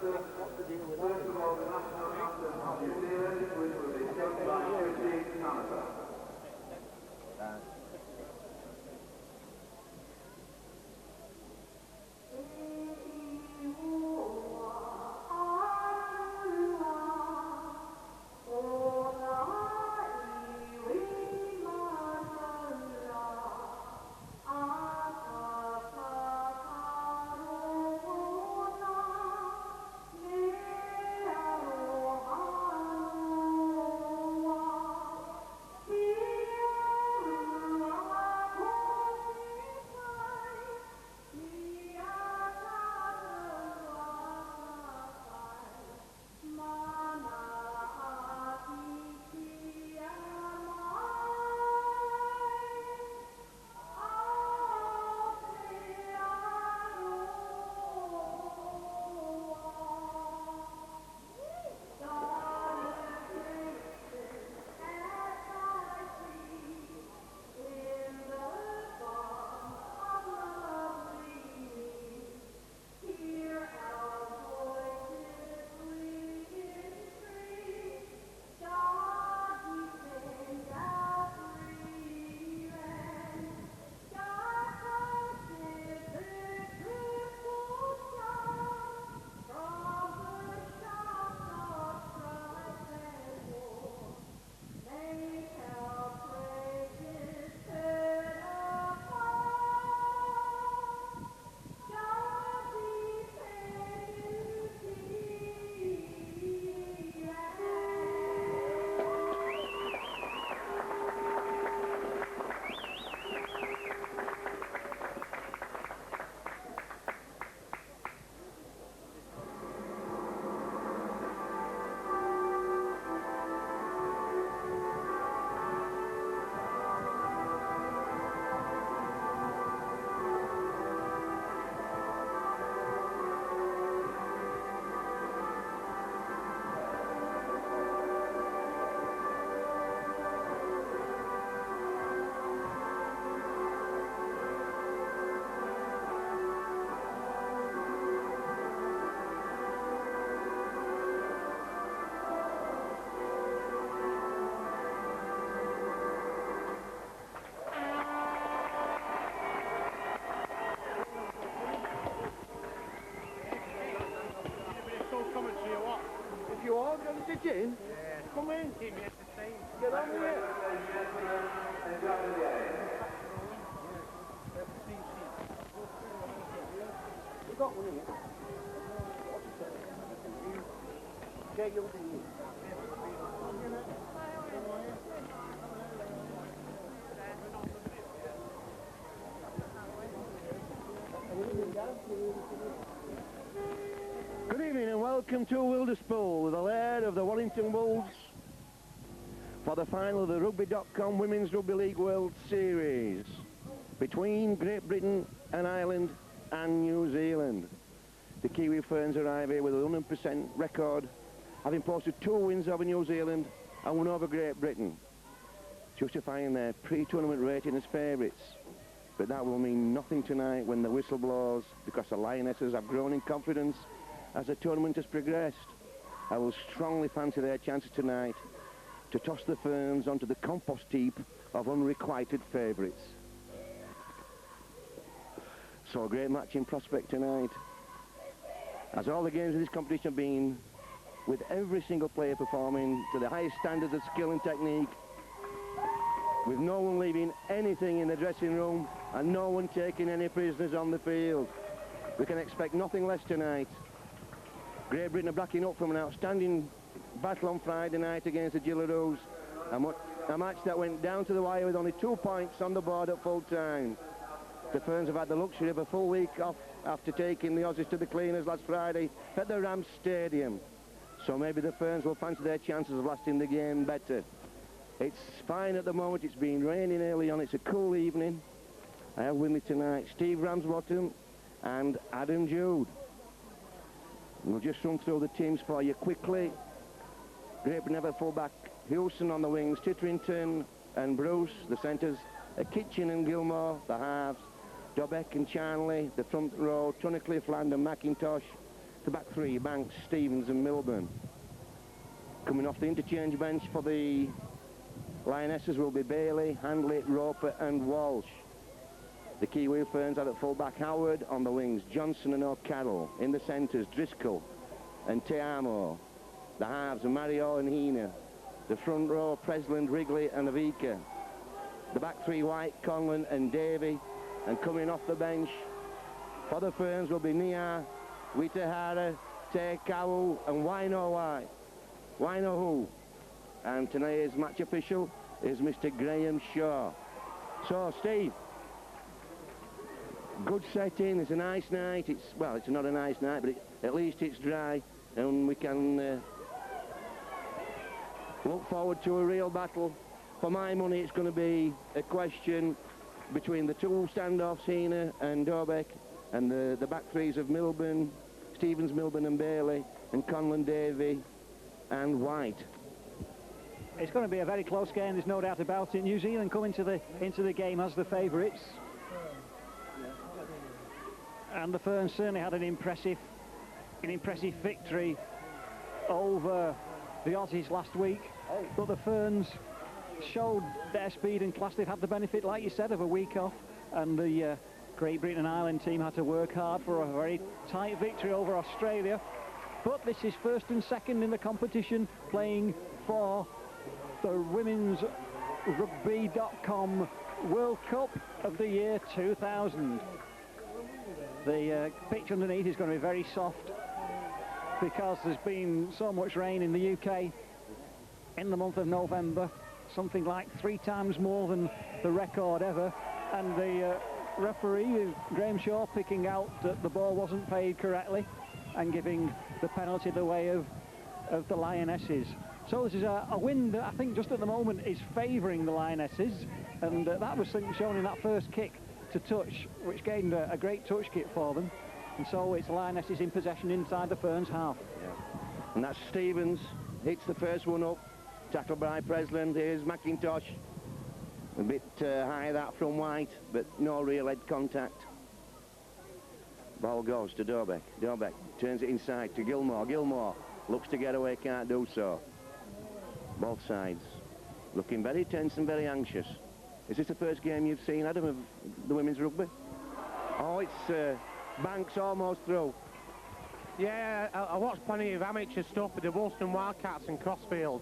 What's the deal with that? First of all, the national anthem of New Zealand, which will be sung by Christine Canada. You all going to sit in? Yeah. Come in. Team here to say. Get on with it. You got one in it? What's it say? J-U-D-E. Good evening and welcome to Wilderspool with the lair of the Wellington Wolves for the final of the Rugby.com Women's Rugby League World Series between Great Britain and Ireland and New Zealand. The Kiwi Ferns arrive here with a 100% record, having posted 2 wins over New Zealand and 1 over Great Britain, justifying their pre-tournament rating as favourites. But that will mean nothing tonight when the whistle blows, because the Lionesses have grown in confidence as the tournament has progressed. I will strongly fancy their chances tonight to toss the Ferns onto the compost heap of unrequited favourites. So a great match in prospect tonight, as all the games of this competition have been, with every single player performing to the highest standards of skill and technique, with no one leaving anything in the dressing room and no one taking any prisoners on the field. We can expect nothing less tonight. Great Britain are backing up from an outstanding battle on Friday night against the Gillaroos, a match that went down to the wire with only 2 points on the board at full time. The Ferns have had the luxury of a full week off after taking the Aussies to the cleaners last Friday at the Rams Stadium. So maybe the Ferns will fancy their chances of lasting the game better. It's fine at the moment. It's been raining early on. It's a cool evening. I have with me tonight Steve Ramsbottom and Adam Jude. We'll just run through the teams for you quickly. Great Britain have a fullback, Hewson on the wings, Titterington and Bruce, the centres, Kitchen and Gilmore, the halves, Dobbeck and Charnley, the front row, Tunnicliffe, Land and McIntosh, the back three, Banks, Stevens and Milburn. Coming off the interchange bench for the Lionesses will be Bailey, Handley, Roper and Walsh. The Kiwi Ferns are at full-back, Howard. On the wings, Johnson and O'Carroll. In the centres, Driscoll and Teamo. The halves are Mario and Hina. The front row, Presland, Wrigley and Avika. The back three, White, Conlon and Davey. And coming off the bench for the Ferns will be Nia, Witahara, Te Kau and Waino White. Waino who? And tonight's match official is Mr. Graham Shaw. So, Steve, good setting. It's a nice night. Well, it's not a nice night, but at least it's dry, and we can look forward to a real battle. For my money, it's going to be a question between the two standoffs, Hina and Dobek, and the back threes of Milburn, Stevens, Milburn and Bailey, and Conlon, Davey and White. It's going to be a very close game, there's no doubt about it. New Zealand come into the game as the favourites. And the Ferns certainly had an impressive victory over the Aussies last week. But the Ferns showed their speed and class. They've had the benefit, like you said, of a week off, and the Great Britain and Ireland team had to work hard for a very tight victory over Australia. But this is first and second in the competition, playing for the Women's Rugby.com World Cup of the year 2000. The pitch underneath is going to be very soft because there's been so much rain in the UK in the month of November, something like 3 times more than the record ever, and the referee, Graham Shaw, picking out that the ball wasn't paid correctly and giving the penalty the way of the Lionesses. So this is a wind that I think just at the moment is favouring the Lionesses, and that was shown in that first kick to touch, which gained a great touch kick for them. And so it's Lionesses in possession inside the Ferns half. Yeah. And that's Stevens, hits the first one up, tackled by Presland. Here's McIntosh, a bit high that from White, but no real head contact. Ball goes to Dobek. Dobek turns it inside to Gilmore. Gilmore looks to get away, can't do so. Both sides looking very tense and very anxious. Is this the first game you've seen, Adam, of the women's rugby? Oh, it's Banks almost through. Yeah, I watched plenty of amateur stuff with the Woolston Wildcats and Crossfield,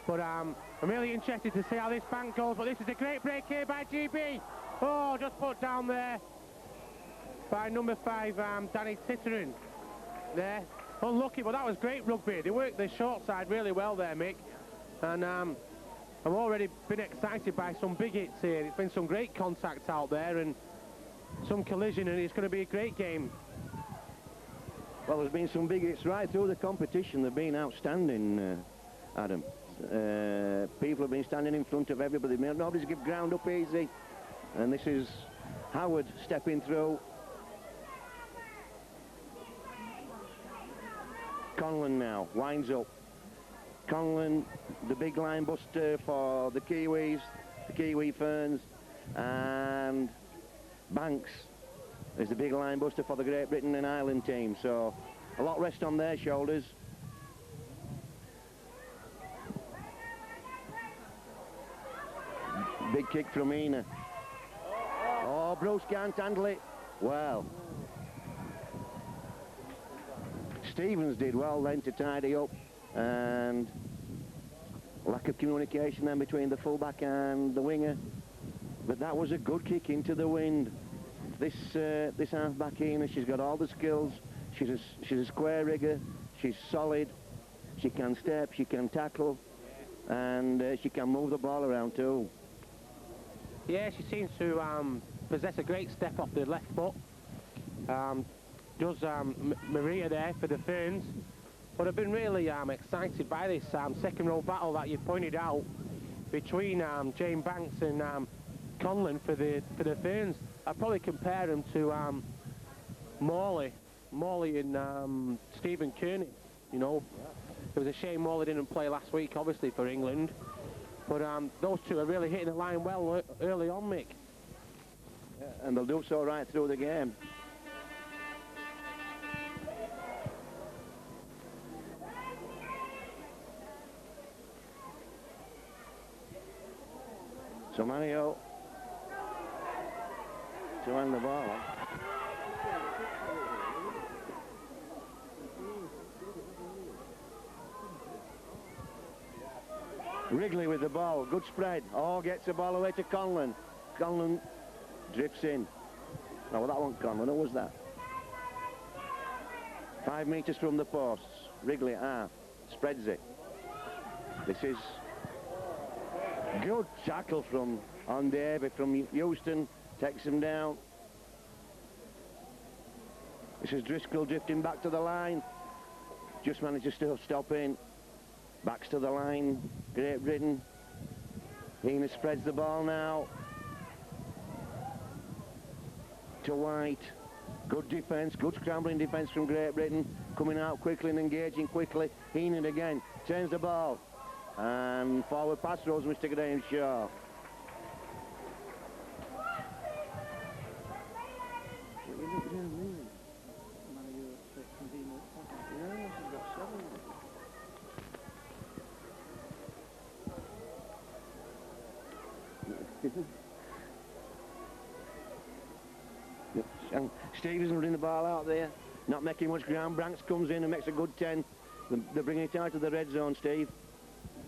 but I'm really interested to see how this bank goes. But this is a great break here by GB. Oh, just put down there by number 5, Danny Titterin. There, unlucky, but that was great rugby. They worked the short side really well there, Mick. And I've already been excited by some big hits here. It's been some great contact out there and some collision, and it's going to be a great game. Well, there's been some big hits right through the competition. They've been outstanding, Adam. People have been standing in front of everybody. Nobody's give ground up easy. And this is Howard stepping through. Conlon now winds up. Conlon, the big line buster for the Kiwis, the Kiwi Ferns, and Banks is the big line buster for the Great Britain and Ireland team. So a lot rest on their shoulders. Big kick from Ina. Oh, Bruce can't handle it. Well, Stevens did well then to tidy up, and lack of communication then between the fullback and the winger. But that was a good kick into the wind. This half-back Ina, she's got all the skills. She's a square rigger. She's solid. She can step. She can tackle, and she can move the ball around too. Yeah, she seems to possess a great step off the left foot. Does Maria there for the Ferns. But I've been really excited by this second row battle that you pointed out between Jane Banks and Conlon for the Ferns. I'd probably compare them to Morley and Stephen Kearney. You know, it was a shame Morley didn't play last week, obviously, for England. But those two are really hitting the line well early on, Mick. Yeah, and they'll do so right through the game. So Mario to hand the ball on. Wrigley with the ball, good spread. Oh, gets the ball away to Conlon. Conlon drifts in. Oh, well, that wasn't Conlon, who was that? 5 metres from the posts. Wrigley, spreads it. This is good tackle from David from Houston. Takes him down. This is Driscoll drifting back to the line. Just manages to stop in. Backs to the line. Great Britain. Hina spreads the ball now. To White. Good defence, good scrambling defence from Great Britain. Coming out quickly and engaging quickly. Heenan again. Turns the ball. And forward pass throws Mr. Graham Shaw. And Stevens running the ball out there, not making much ground. Branks comes in and makes a good 10. They're bringing it out of the red zone, Steve.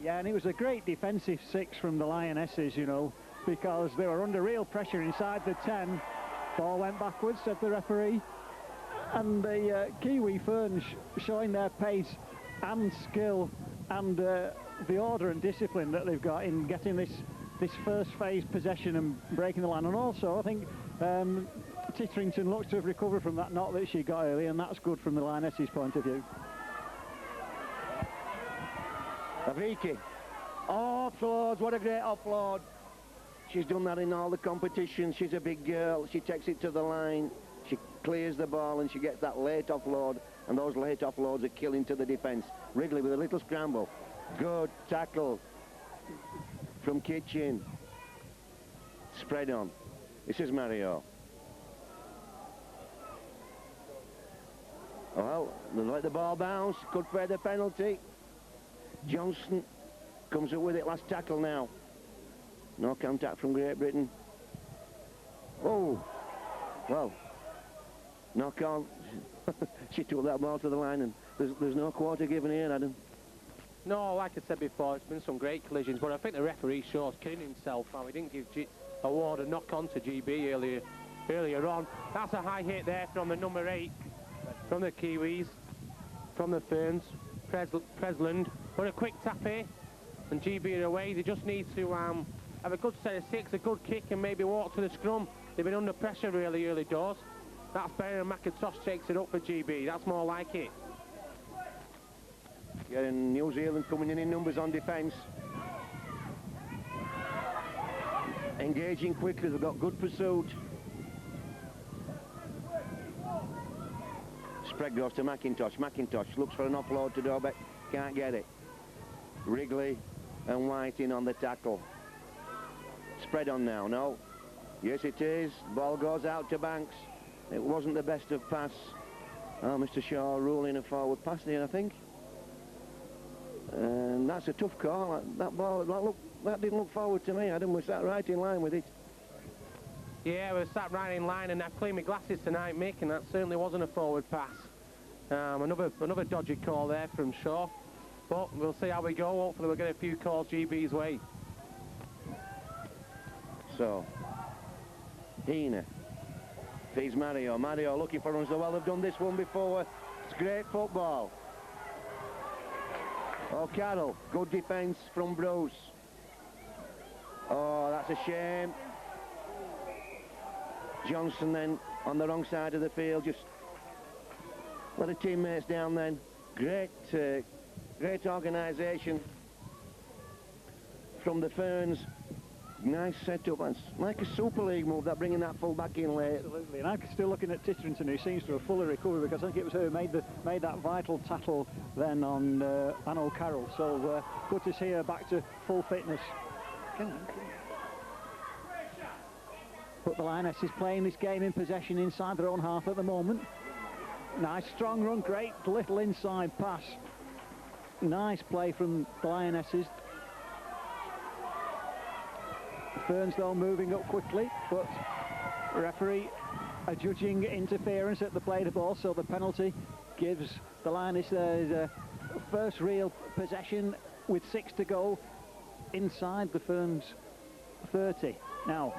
Yeah, and it was a great defensive 6 from the Lionesses, you know, because they were under real pressure inside the 10. Ball went backwards, said the referee. And the Kiwi Ferns showing their pace and skill and the order and discipline that they've got in getting this first phase possession and breaking the line. And also, I think Titterington looks to have recovered from that knock that she got early, and that's good from the Lionesses' point of view. Aviki. Offloads, what a great offload. She's done that in all the competitions. She's a big girl. She takes it to the line. She clears the ball and she gets that late offload, and those late offloads are killing to the defence. Wrigley with a little scramble. Good tackle from Kitchen. Spread on. This is Mario. Oh, well, they let the ball bounce. Could pay the penalty. Johnson comes up with it. Last tackle now. No contact from Great Britain. Oh, well, knock on. She took that ball to the line, and there's no quarter given here, Adam. No, like I said before, it's been some great collisions, but I think the referee shows kidding himself how he didn't give Award a knock on to GB earlier on. That's a high hit there from the number 8, from the Kiwis, from the Ferns, Presland. But a quick tap here, and GB are away. They just need to have a good set of 6, a good kick, and maybe walk to the scrum. They've been under pressure really early doors. That's better, and McIntosh takes it up for GB. That's more like it. Yeah, and New Zealand coming in numbers on defence. Engaging quickly, they've got good pursuit. Spread goes to McIntosh. McIntosh looks for an offload to Dobek, can't get it. Wrigley and White in on the tackle. Spread on now, no. Yes, it is. Ball goes out to Banks. It wasn't the best of pass. Oh, Mr. Shaw ruling a forward pass there, I think. And that's a tough call. That ball, that didn't look forward to me. Adam was sat right in line with it. Yeah, we sat right in line, and I've cleaned my glasses tonight, Mick, and that certainly wasn't a forward pass. Another dodgy call there from Shaw. But we'll see how we go. Hopefully we'll get a few calls GB's way. So, Hina feeds Mario. Mario looking for runs. So well, they've done this one before. It's great football. Oh, Carroll, good defence from Bruce. Oh, that's a shame. Johnson then on the wrong side of the field, just let the teammates down then. Great organisation from the Ferns. Nice setup. It's like a Super League move, that bringing that full back in late. Absolutely, and I'm still looking at Titterington, who seems to have fully recovered, because I think it was her who made that vital tackle then on Anne Carroll. So good to see her back to full fitness. But the Lioness is playing this game in possession inside their own half at the moment. Nice strong run, great little inside pass. Nice play from the Lionesses. Ferns, though, moving up quickly, but referee adjudging interference at the play of the ball, so the penalty gives the Lionesses their first real possession with 6 to go inside the Ferns 30. Now,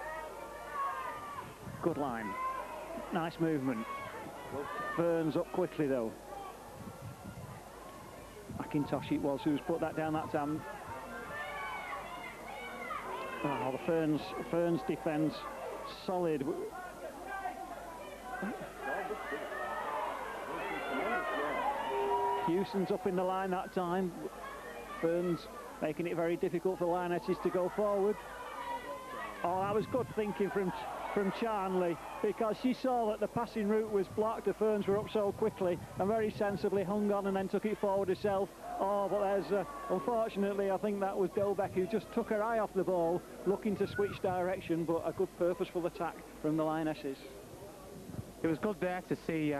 good line. Nice movement. Ferns up quickly, though. McIntosh it was who's put that down that time. Oh, the Ferns defence solid. Hewson's up in the line that time. Ferns making it very difficult for Lionesses to go forward. Oh, that was good thinking from Charnley, because she saw that the passing route was blocked. The Ferns were up so quickly and very sensibly hung on and then took it forward herself. Oh, but there's unfortunately, I think that was Dolbeck who just took her eye off the ball, looking to switch direction, but a good purposeful attack from the Lionesses. It was good there to see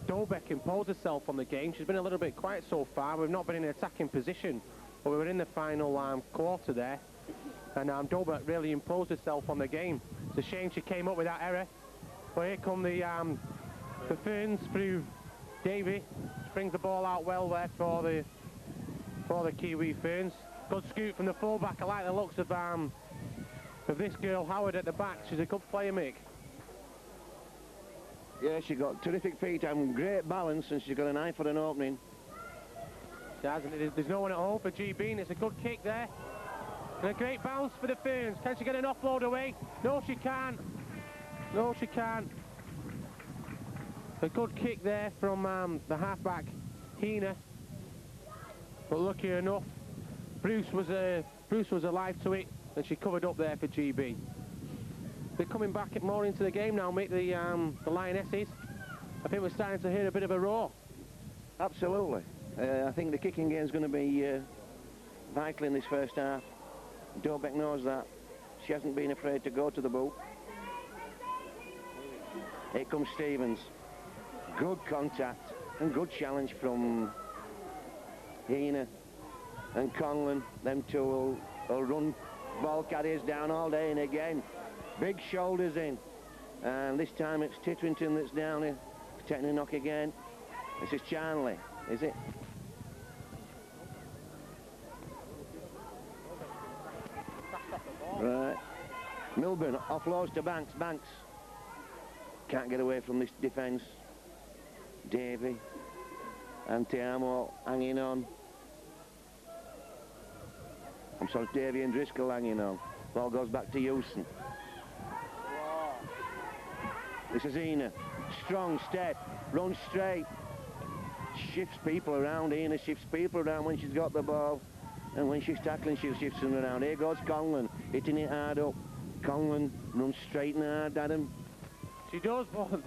Dolbeck impose herself on the game. She's been a little bit quiet so far. We've not been in an attacking position, but we were in the final quarter there, and Dolbeck really imposed herself on the game. It's a shame she came up with that error, but here come the Ferns through Davy. Brings the ball out well there for the Kiwi Ferns. Good scoop from the fullback. I like the looks of this girl Howard at the back. She's a good player, Mick. Yeah, she got terrific feet and great balance, and she's got an eye for an opening. She hasn't. There's no one at home for GB, and it's a good kick there. And a great bounce for the Ferns. Can she get an offload away? No, she can't. No, she can't. A good kick there from the halfback, Hina. But lucky enough, Bruce was alive to it, and she covered up there for GB. They're coming back more into the game now, mate, the Lionesses. I think we're starting to hear a bit of a roar. Absolutely. I think the kicking game is going to be vital in this first half. Dolbeck knows that. She hasn't been afraid to go to the boot. Here comes Stevens. Good contact and good challenge from Hina and Conlon. Them two will run ball carriers down all day, and again, big shoulders in. And this time it's Titterington that's down here, taking a knock again. This is Charnley, is it? Right. Milburn offloads to Banks. Banks can't get away from this defence. Davy and Tiamo hanging on. I'm sorry, Davy and Driscoll hanging on. Ball goes back to Hewson. This is Ina. Strong step, runs straight. Shifts people around. Ina shifts people around when she's got the ball. And when she's tackling, she shifts them around. Here goes Conlon, hitting it hard up. Conlon runs straight and hard at him. She does, but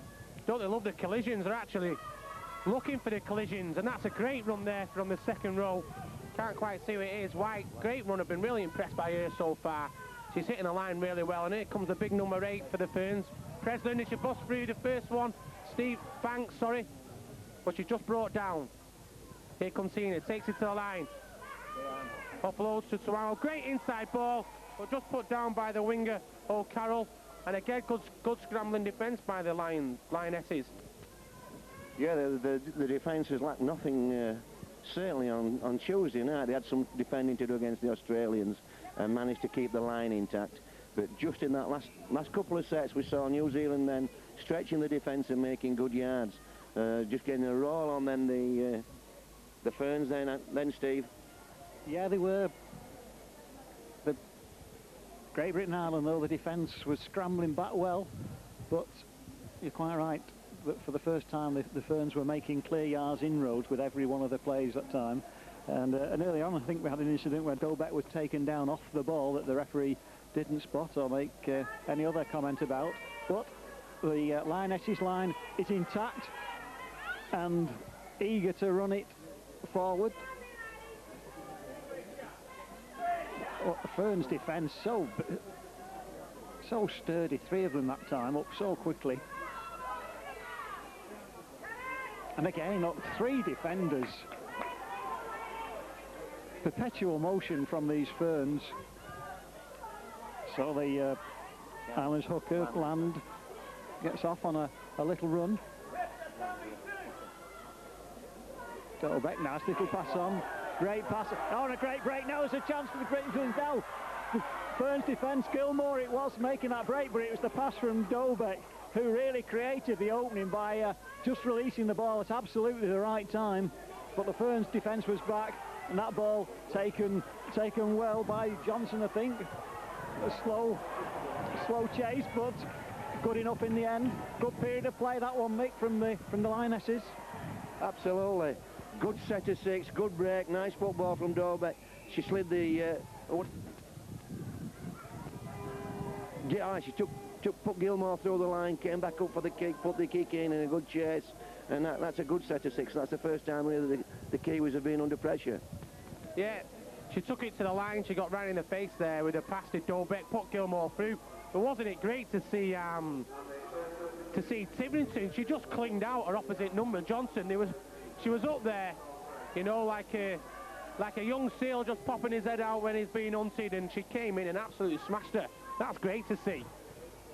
don't they love the collisions? They're actually looking for the collisions, and that's a great run there from the second row. Can't quite see what it is. White, great run. I've been really impressed by her so far. She's hitting the line really well, and here comes the big number 8 for the Ferns. Preslin, she bust through the first one. Steve Banks, sorry, but she just brought down. Here comes Tina, takes it to the line. Offloads to Tuaro. Great inside ball, but just put down by the winger, O'Carroll. And again, good scrambling defence by the Lionesses. Yeah, the defence has lacked nothing, certainly on Tuesday night. They had some defending to do against the Australians and managed to keep the line intact. But just in that last couple of sets, we saw New Zealand then stretching the defence and making good yards. Just getting a roll on then the Ferns then Steve. Yeah, they were. The Great Britain Ireland, though, the defence was scrambling back well, but you're quite right that for the first time the Ferns were making clear yards inroads with every one of the plays that time. And early on, I think we had an incident where Dolbeck was taken down off the ball that the referee didn't spot or make any other comment about. But the Lionesses line is intact and eager to run it forward. Well, the Ferns defence so sturdy, 3 of them that time, up so quickly. And again, up 3 defenders. Perpetual motion from these Ferns. So the Islands hooker, Land, gets off on a little run. Dobek, nice little pass on. Great pass. Oh, and a great break. Now there's a chance for the Great Ferns now. Ferns defence, Gilmore it was making that break, but it was the pass from Dobek who really created the opening by just releasing the ball at absolutely the right time. But the Ferns defence was back, and that ball taken well by Johnson, I think. A slow chase, but good enough in the end. Good period of play that one, Mick, from the Lionesses. Absolutely. Good set of 6, good break, nice football from Dobek. She slid the... she put Gilmore through the line, came back up for the kick, put the kick in a good chase, and that's a good set of 6. That's the first time really the Kiwis have been under pressure. Yeah, she took it to the line, she got right in the face there with a pass to Dobek, put Gilmore through. But wasn't it great to see Tiverington? She just clinged out her opposite number, Johnson. She was up there, you know, like a young seal just popping his head out when he's being hunted, and she came in and absolutely smashed her. That's great to see.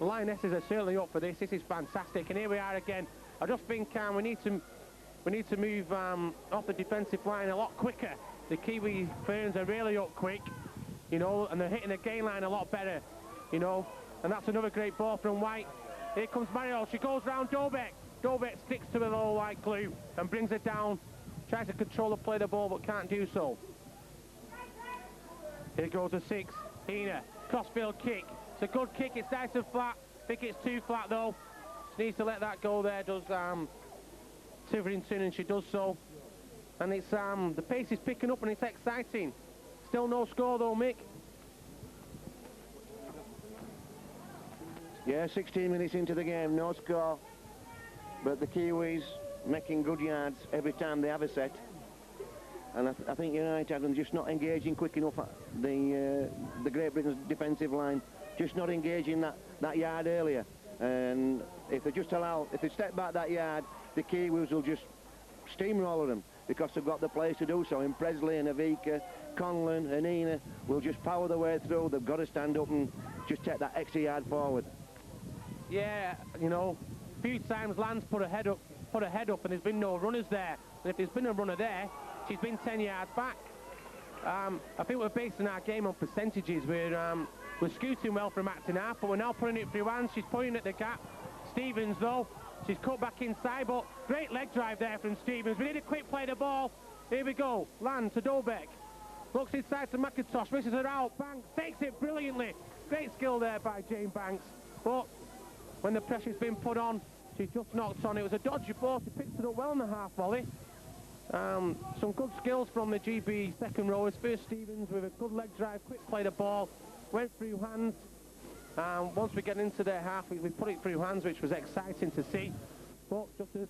The Lionesses are certainly up for this. This is fantastic, and here we are again. I just think we need to move off the defensive line a lot quicker. The Kiwi Ferns are really up quick, you know, and they're hitting the gain line a lot better, you know. And that's another great ball from White. Here comes Mario. She goes round Dobek. Dobek sticks to her little like glue and brings it down. Tries to control the play of the ball, but can't do so. Here goes a 6. Hina. Crossfield kick. It's a good kick. It's nice and flat. I think it's too flat though. She needs to let that go there, does Tiverington, and she does so. And it's the pace is picking up and it's exciting. Still no score though, Mick. Yeah, 16 minutes into the game, no score. But the Kiwis making good yards every time they have a set. And I think United are just not engaging quick enough at the Great Britain's defensive line. Just not engaging that yard earlier. And if they step back that yard, the Kiwis will just steamroller them because they've got the players to do so. In Presley and Avika, Conlon and Ina will just power their way through. They've got to stand up and just take that extra yard forward. Yeah, you know, a few times Land's put her head up, and there's been no runners there. And if there's been a runner there, she's been 10 yards back. I think we're basing our game on percentages. We're scooting well from acting half, but we're now putting it through hands. She's pointing at the gap. Stevens, though, she's cut back inside, but great leg drive there from Stevens. We need a quick play the ball. Here we go. Land to Dobek. Looks inside to McIntosh, misses her out. Banks takes it brilliantly. Great skill there by Jane Banks. But when the pressure's been put on, she just knocked on. It was a dodgy ball. She picked it up well in the half volley. Some good skills from the GB second rowers. First Stevens with a good leg drive, quick play the ball, went through hands. Once we get into their half, we put it through hands, which was exciting to see. But just a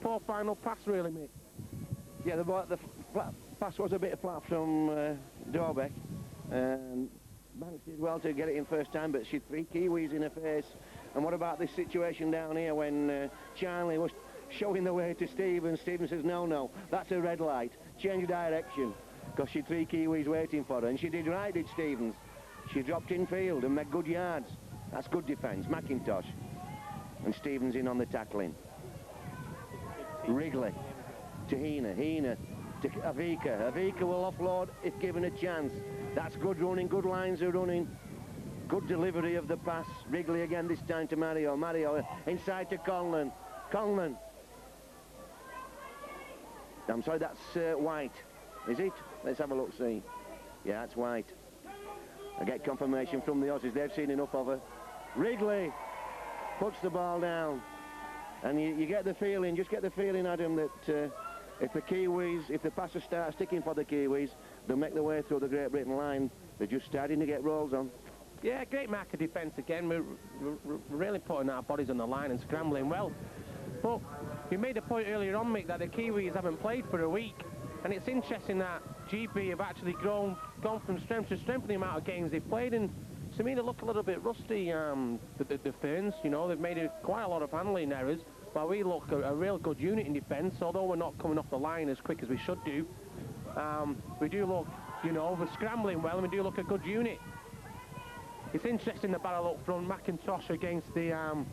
poor final pass, really, mate. Yeah, the pass was a bit flat from Dobek. Banks did well to get it in first time, but she'd 3 Kiwis in her face. And what about this situation down here when Charlie was showing the way to Stevens? Stevens says, no, that's a red light. Change direction. Because she'd 3 Kiwis waiting for her. And she did right, did Stevens. She dropped in field and made good yards. That's good defence. McIntosh. And Stevens in on the tackling. Wrigley to Hina. Hina to Avika. Avika will offload if given a chance. That's good running, good lines of running. Good delivery of the pass. Wrigley again this time to Mario. Mario inside to Conlon. Conlon. I'm sorry, that's White. Is it? Let's have a look, see. Yeah, that's White. I get confirmation from the Aussies. They've seen enough of her. Wrigley puts the ball down. And you get the feeling, just get the feeling, Adam, that if the Kiwis, if the passes start sticking for the Kiwis, they'll make their way through the Great Britain line. They're just starting to get rolls on. Yeah, great marker defence again. We're really putting our bodies on the line and scrambling well. But you made a point earlier on, Mick, that the Kiwis haven't played for a week. And it's interesting that GB have actually gone from strength to strength in the amount of games they've played. And to me, they look a little bit rusty, the Ferns. You know, they've made quite a lot of handling errors, while we look a real good unit in defence, although we're not coming off the line as quick as we should do. We do look, you know, we're scrambling well, and we do look a good unit. It's interesting the battle up front, McIntosh against the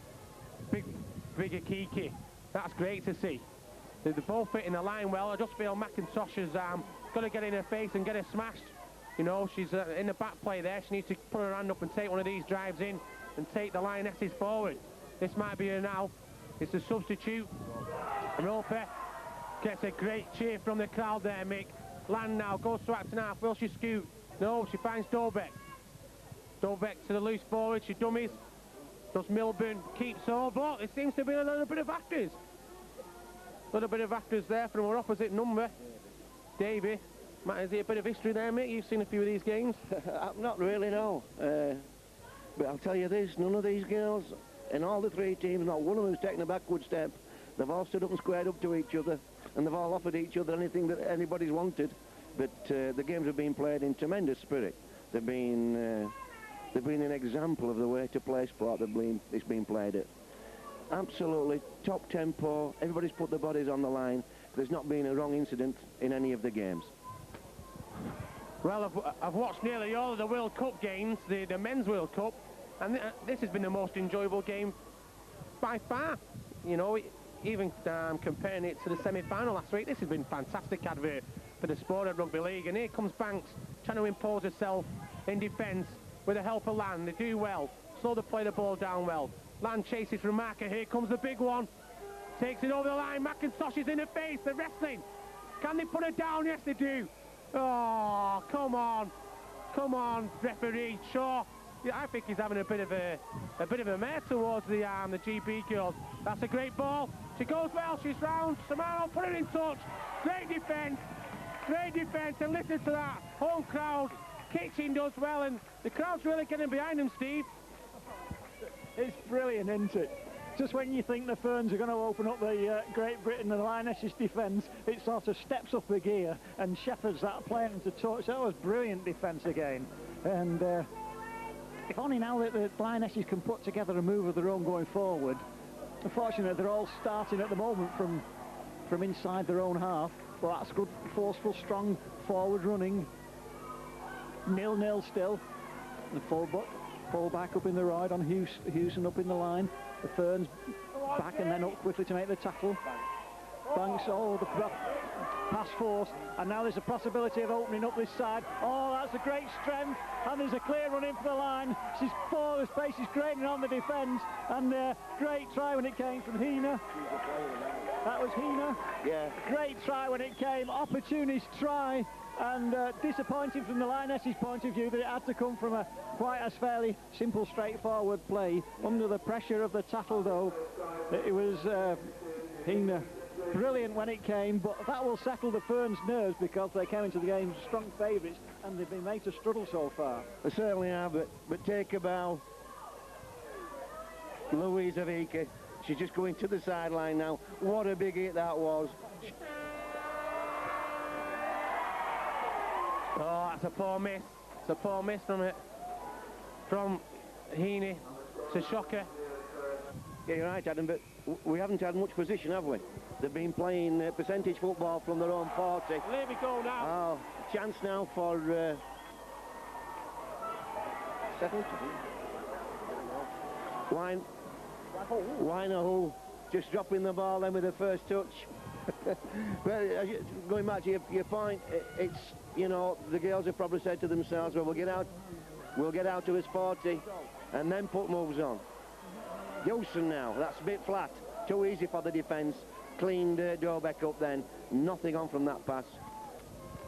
bigger Kiki. That's great to see. They're both fitting the line well. I just feel McIntosh has got to get in her face and get her smashed. You know, she's in the back play there. She needs to put her hand up and take one of these drives in and take the Lionesses forward. This might be her now. It's a substitute. Roper gets a great cheer from the crowd there, Mick. Land now, goes to Acton Half. Will she scoot? No, she finds Dobeck. Dobeck to the loose forward. She dummies. Does Milburn, keeps over. It seems to be a little bit of actors. A little bit of actors there from our opposite number. Davey. Matt, is it a bit of history there, mate? You've seen a few of these games. Not really, no. But I'll tell you this, none of these girls, in all the three teams, not one of them's taken a backward step. They've all stood up and squared up to each other, and they've all offered each other anything that anybody's wanted. But the games have been played in tremendous spirit. They've been an example of the way to play sport it's been played at. Absolutely top tempo, everybody's put their bodies on the line. There's not been a wrong incident in any of the games. Well, I've watched nearly all of the World Cup games, the Men's World Cup, and this has been the most enjoyable game by far. You know, even comparing it to the semi-final last week, this has been fantastic advert for the sport of rugby league. And here comes Banks trying to impose herself in defence with the help of Land. They do well, slow to play the ball down well. Land chases from Marker, here comes the big one. Takes it over the line, McIntosh is in the face, they're wrestling. Can they put her down? Yes, they do. Oh, come on, referee. Sure, yeah, I think he's having a bit of a mare towards the GB girls. That's a great ball. She goes well. She's round. Samaro put it in touch. Great defence, and listen to that home crowd. Kitchen does well, and the crowd's really getting behind them, Steve. It's brilliant, isn't it? Just when you think the Ferns are going to open up the Great Britain and the Lionesses defence, it sort of steps up a gear and shepherds that player into touch. That was brilliant defence again. And if only now that the Lionesses can put together a move of their own going forward. Unfortunately, they're all starting at the moment from inside their own half. But that's good, forceful, strong forward running. 0-0 still. The full back up in the ride on Hewson up in the line. The Ferns back and then up quickly to make the tackle. Banks, oh, the pass force, and now there's a possibility of opening up this side. Oh, that's a great strength, and there's a clear run in for the line. She's forward, space is draining on the defence, and great try when it came from Hina. That was Hina. Yeah. Great try when it came, opportunist try, and disappointing from the Lionesses' point of view that it had to come from a quite as fairly simple, straightforward play. Under the pressure of the tackle, though, it was Hina. Brilliant when it came, but that will settle the Ferns' nerves because they came into the game strong favourites and they've been made to struggle so far. They certainly are, but take a bow. Louisa Vika, she's just going to the sideline now. What a big hit that was. Oh, that's a poor miss. It's a poor miss from Heaney. It's a shocker. Yeah, you're right, Adam, but we haven't had much position, have we? They've been playing percentage football from their own 40. There we go now. Oh, chance now for second. Winer just dropping the ball then with the first touch. Well, going back to your point, it's, you know, the girls have probably said to themselves, well, we'll get out to his 40 and then put moves on. Hewson now, that's a bit flat, too easy for the defence. Cleaned Dobeck up then, nothing on from that pass.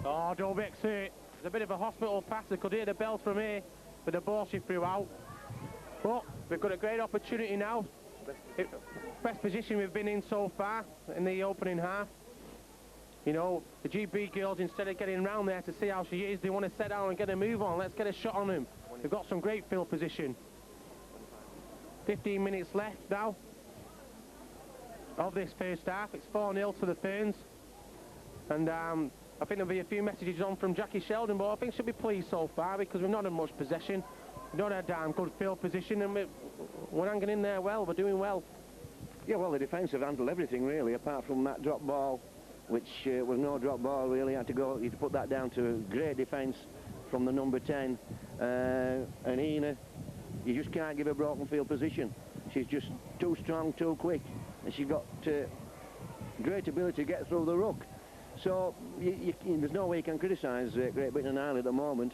Oh, Dobeck's hurt. It's a bit of a hospital pass. They could hear the bells from here, but the ball she threw out. But we've got a great opportunity now. Best position we've been in so far in the opening half. You know, the GB girls, instead of getting round there to see how she is, they want to set down and get a move on. Let's get a shot on them. They've got some great field position. 15 minutes left now of this first half. It's 4-0 to the Ferns. And I think there'll be a few messages on from Jackie Sheldon, but I think she'll be pleased so far because we've not had much possession. We've not had good field position, and we're hanging in there well. We're doing well. Yeah, well, the defence have handled everything, really, apart from that drop ball, which was no drop ball, really. You had to put that down to great defence from the number 10. And Ina, you just can't give her broken field position. She's just too strong, too quick, and she's got great ability to get through the ruck. So there's no way you can criticise Great Britain and Ireland at the moment.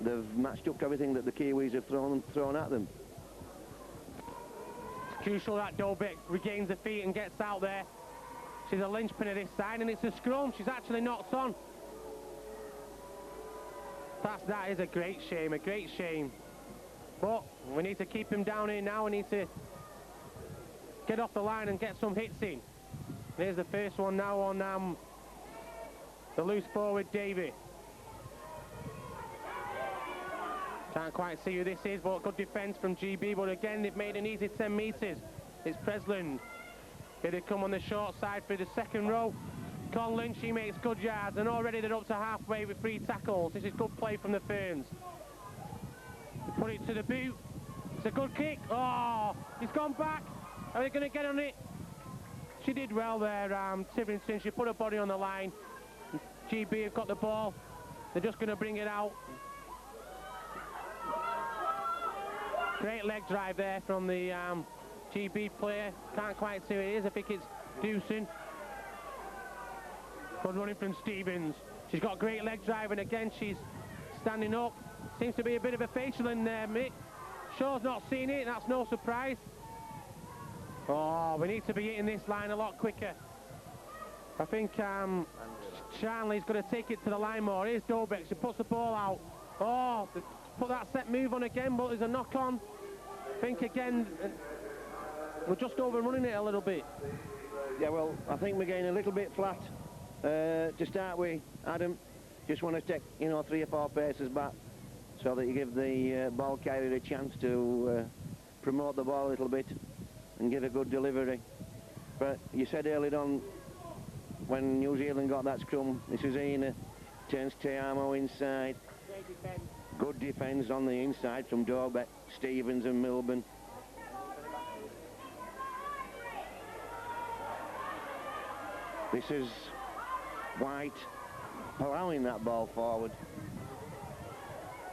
They've matched up to everything that the Kiwis have thrown at them. It's crucial that Dobek regains her feet and gets out there. She's a linchpin of this side, and it's a scrum. She's actually knocked on. That is a great shame, a great shame. But we need to keep him down here now. We need to get off the line and get some hits in. There's the first one now on the loose forward, Davy. Can't quite see who this is, but good defence from GB. But again, they've made an easy 10 metres. It's Presland. Here they come on the short side through the second row. Conlon, she makes good yards, and already they're up to halfway with 3 tackles. This is good play from the Ferns. They put it to the boot. It's a good kick. Oh, he's gone back. Are they going to get on it? She did well there, Tiverington. She put her body on the line. GB have got the ball. They're just going to bring it out. Great leg drive there from the GB player. Can't quite see who it is. I think it's Dewson. Good running from Stevens. She's got great leg drive, and again she's standing up. Seems to be a bit of a facial in there, Mick. Shaw's not seen it, that's no surprise. Oh, we need to be hitting this line a lot quicker. I think Shanley's going to take it to the line more. Here's Dobek, she puts the ball out. Oh, they put that set move on again, but there's a knock on. I think again, we're just overrunning it a little bit. Yeah, well, I think we're getting a little bit flat to start with, Adam. Just want to take, 3 or 4 paces back so that you give the ball carrier a chance to promote the ball a little bit and give a good delivery. But you said earlier on, when New Zealand got that scrum, this is Ina, turns Teamo inside. Good defence on the inside from Dobek, Stevens and Milburn. This is White allowing that ball forward,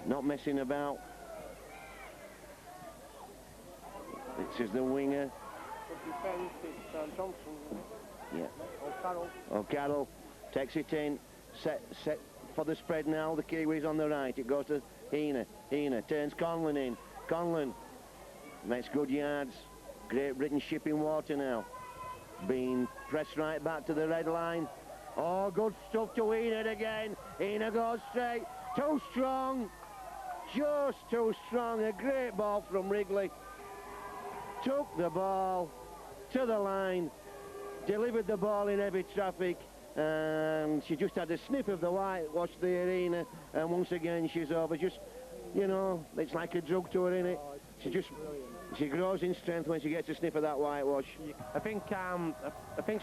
not messing about. This is the winger. Johnson. Yeah. O'Carroll. O'Carroll takes it in, set for the spread now. The Kiwis on the right. It goes to Ina. Ina turns Conlon in. Conlon makes good yards. Great Britain shipping water now. Being pressed right back to the red line. Oh, good stuff to Ina again. Ina goes straight. Too strong. Just too strong. A great ball from Wrigley. Took the ball to the line. Delivered the ball in heavy traffic. And she just had a sniff of the whitewash there, Ina. And once again, she's over. Just, it's like a drug to her, innit? She grows in strength when she gets a sniff of that whitewash. I think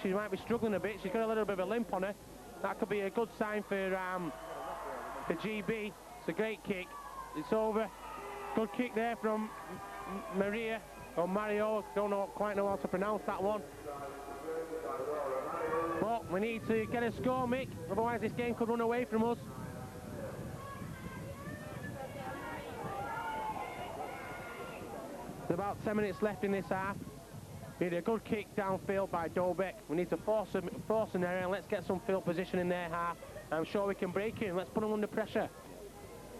she might be struggling a bit. She's got a little bit of a limp on her. That could be a good sign for GB. It's a great kick. It's over. Good kick there from Maria or Mario. Don't quite know how to pronounce that one. But we need to get a score, Mick. Otherwise, this game could run away from us. There's about 10 minutes left in this half. Need a good kick downfield by Dobek. We need to force an error and let's get some field position in their half. I'm sure we can break it. Let's put them under pressure.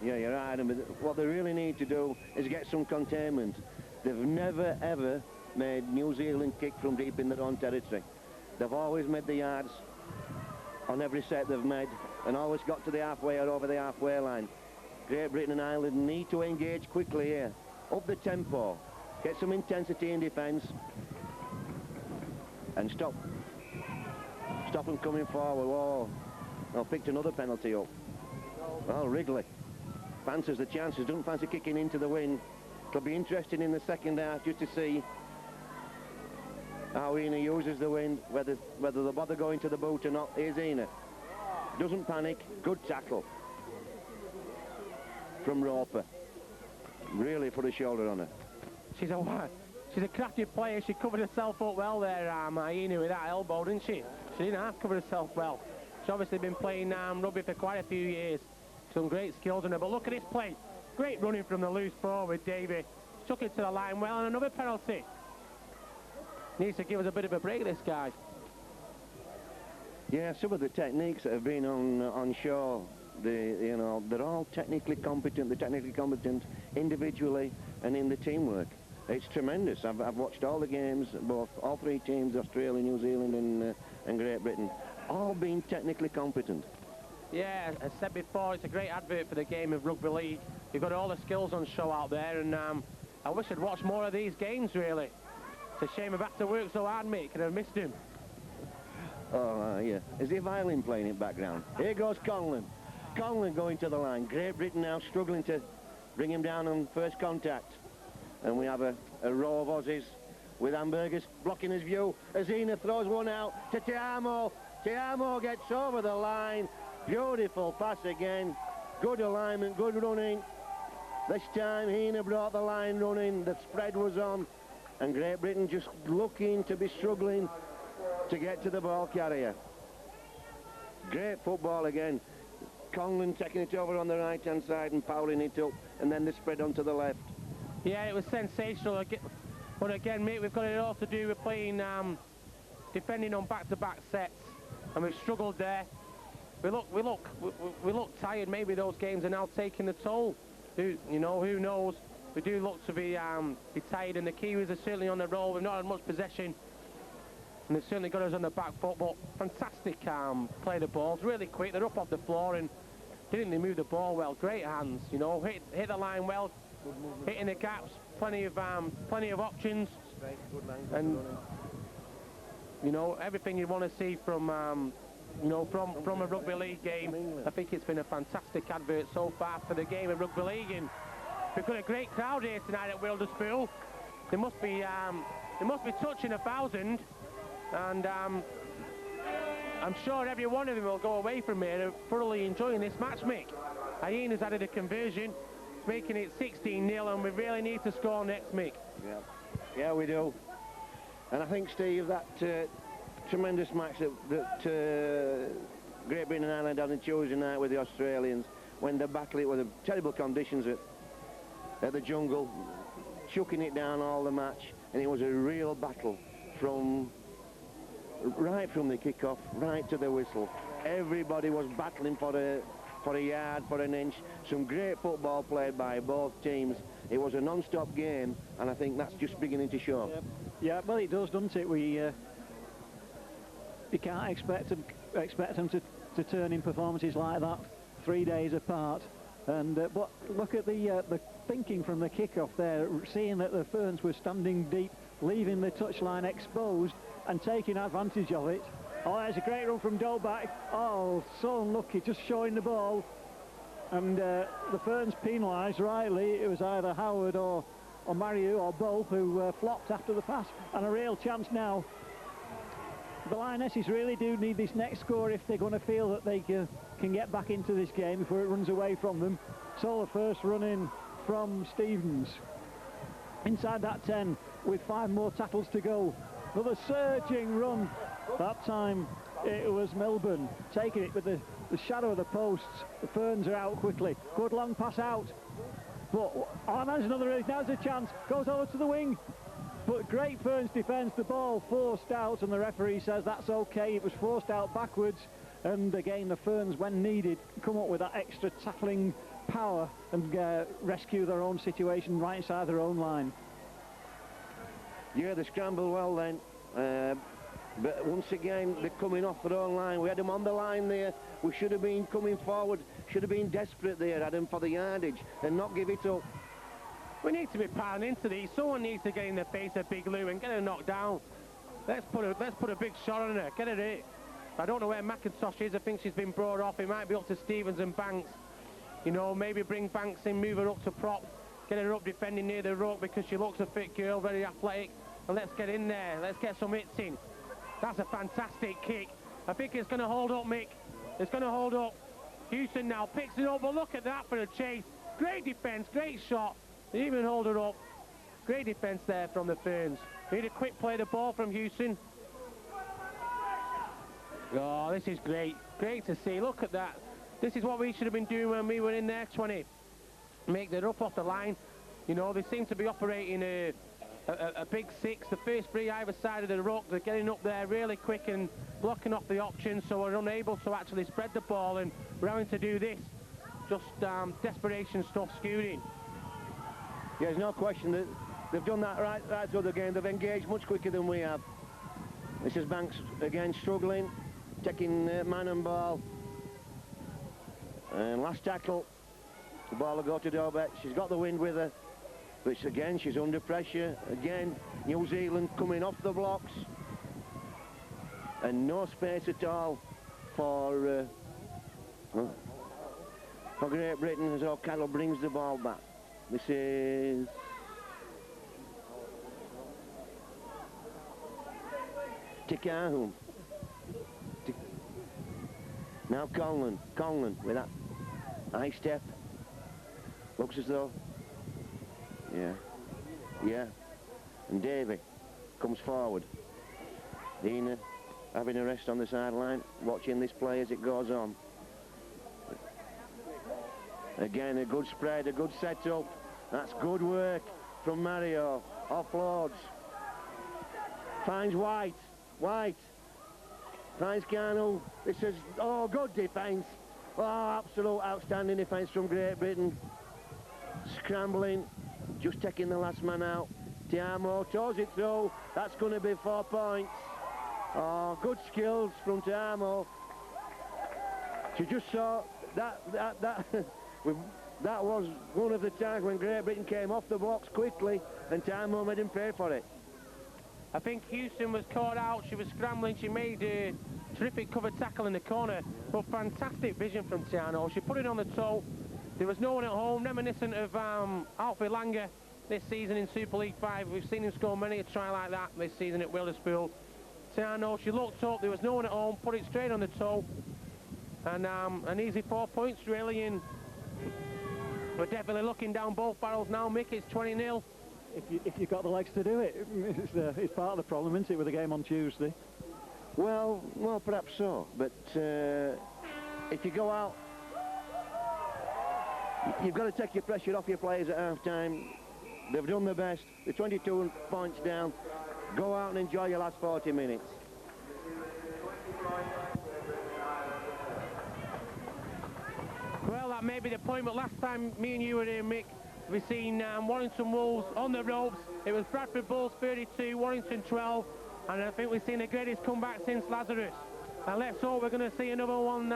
Yeah, you're right, Adam. What they really need to do is get some containment. They've never, ever made New Zealand kick from deep in their own territory. They've always made the yards on every set they've made and always got to the halfway or over the halfway line. Great Britain and Ireland need to engage quickly here. Up the tempo. Get some intensity in defence and stop them coming forward. Whoa, they'll picked another penalty up. Well, Wrigley fancies the chances, doesn't fancy kicking into the wind. It'll be interesting in the second half just to see how Ina uses the wind, whether they'll bother going to the boot or not. Here's Ina. Doesn't panic, good tackle from Roper. Really put a shoulder on her. She's a crafty player. She covered herself up well there, Ina, with that elbow, didn't she? She didn't half cover herself well. She's obviously been playing rugby for quite a few years. Some great skills in there, but look at this play. Great running from the loose forward, Davy. Took it to the line well, and another penalty. Needs to give us a bit of a break, this guy. Yeah, some of the techniques that have been on show, they're all technically competent. They're technically competent individually and in the teamwork. It's tremendous. I've watched all the games, all three teams, Australia, New Zealand and Great Britain, all being technically competent. Yeah, as I said before, it's a great advert for the game of rugby league. You've got all the skills on show out there, and I wish I'd watched more of these games, really. It's a shame I've had to work so hard, mate, could have missed him. Oh, yeah. Is the violin playing in background? Here goes Conlon. Conlon going to the line. Great Britain now struggling to bring him down on first contact. And we have a row of Aussies with Hamburgers blocking his view. Azina throws one out to Tiamo. Tiamo gets over the line. Beautiful pass again. Good alignment, good running. This time Hina brought the line running. The spread was on. And Great Britain just looking to be struggling to get to the ball carrier. Great football again. Conlon taking it over on the right-hand side and powering it up. And then the spread onto the left. Yeah, it was sensational. But again, mate, we've got it all to do with playing, defending on back-to-back sets. And we've struggled there. We look tired. Maybe those games are now taking the toll. Who knows? We do look to be tired, and the Kiwis are certainly on the roll. We've not had much possession, and they've certainly got us on the back foot. But fantastic play the balls, really quick. They're up off the floor, and didn't they move the ball well? Great hands, hit the line well, hitting the gaps. Plenty of options, and everything you want to see from from a rugby league game. I think it's been a fantastic advert so far for the game of rugby league, and we've got a great crowd here tonight at Wilderspool. They must be touching 1,000, and I'm sure every one of them will go away from here thoroughly enjoying this match, Mick. Hyenas added a conversion, making it 16-0, and we really need to score next, Mick. Yeah, we do. And I think, Steve, that tremendous match that Great Britain and Ireland had on Tuesday night with the Australians, when they battled it with the terrible conditions at the jungle, chucking it down all the match, and it was a real battle right from the kick-off right to the whistle. Everybody was battling for a yard, for an inch. Some great football played by both teams. It was a non-stop game, and I think that's just beginning to show. Yeah, well, it does, doesn't it? You can't expect them to turn in performances like that 3 days apart. And but look at the thinking from the kick-off there, seeing that the Ferns were standing deep, leaving the touchline exposed and taking advantage of it. Oh, there's a great run from Dolbach. Oh, so unlucky, just showing the ball. And the Ferns penalised rightly. It was either Howard or Mariu or both who flopped after the pass. And a real chance now. The Lionesses really do need this next score if they're going to feel that they can get back into this game before it runs away from them. So the first run in from Stevens. Inside that 10 with 5 more tackles to go. Another surging run. That time it was Milburn taking it with the shadow of the posts. The Ferns are out quickly. Good long pass out. But there's another, now's a chance. Goes over to the wing. But great Ferns defence, the ball forced out, and the referee says that's okay. It was forced out backwards, and again the Ferns, when needed, come up with that extra tackling power and rescue their own situation right inside their own line. Yeah, they scrambled well then, but once again they're coming off their own line. We had them on the line there. We should have been coming forward, should have been desperate there, had them for the yardage and not give it up. We need to be piling into these. Someone needs to get in the face of Big Lou and get her knocked down. Let's put a big shot on her. Get her hit. I don't know where McIntosh is. I think she's been brought off. It might be up to Stevens and Banks. Maybe bring Banks in, move her up to prop, get her up defending near the ruck because she looks a fit girl, very athletic. And let's get in there. Let's get some hits in. That's a fantastic kick. I think it's going to hold up, Mick. It's going to hold up. Houston now picks it up. But look at that for a chase. Great defence, great shot. They even hold her up. Great defence there from the Ferns. Need a quick play the ball from Houston. Oh, this is great. Great to see. Look at that. This is what we should have been doing when we were in their 20. Make the up off the line. You know, they seem to be operating a big six. The first three either side of the ruck, they're getting up there really quick and blocking off the options, so we're unable to actually spread the ball, and we're having to do this. Just desperation stuff, scooting. Yeah, there's no question that they've done that right through the game. They've engaged much quicker than we have. This is Banks again struggling, taking man and ball. And last tackle, the ball will go to Dobek. She's got the wind with her, but again, she's under pressure. Again, New Zealand coming off the blocks. And no space at all for Great Britain as O'Connell brings the ball back. This is Tikahum. Now Conlon with that high step. Looks as though, yeah. And Davy comes forward. Dina having a rest on the sideline, watching this play as it goes on. Again, a good spread, a good setup. That's good work from Mario. Offloads. Finds White. Finds Carnell. This is, good defence. Absolute outstanding defence from Great Britain. Scrambling, just taking the last man out. Tiamo toes it through. That's going to be 4 points. Good skills from Tiamo. She just saw that was one of the times when Great Britain came off the blocks quickly, and Tiamo made him pay for it. I think Houston was caught out. She was scrambling. She made a terrific cover tackle in the corner, but fantastic vision from Tiano. She put it on the toe. There was no one at home, reminiscent of Alfie Langer this season in Super League 5. We've seen him score many a try like that this season at Wilderspool. Tiano, she looked up, there was no one at home, put it straight on the toe, and an easy 4 points really, and we're definitely looking down both barrels now. Mick, it's 20-0. If you've got the legs to do it, it's part of the problem, isn't it, with the game on Tuesday? Well, perhaps so, but if you go out, you've got to take your pressure off your players at half-time. They've done their best. They're 22 points down. Go out and enjoy your last 40 minutes. Well, that may be the point, but last time me and you were here, Mick, we've seen Warrington Wolves on the ropes. It was Bradford Bulls 32, Warrington 12, and I think we've seen the greatest comeback since Lazarus. And let's hope we're going to see another one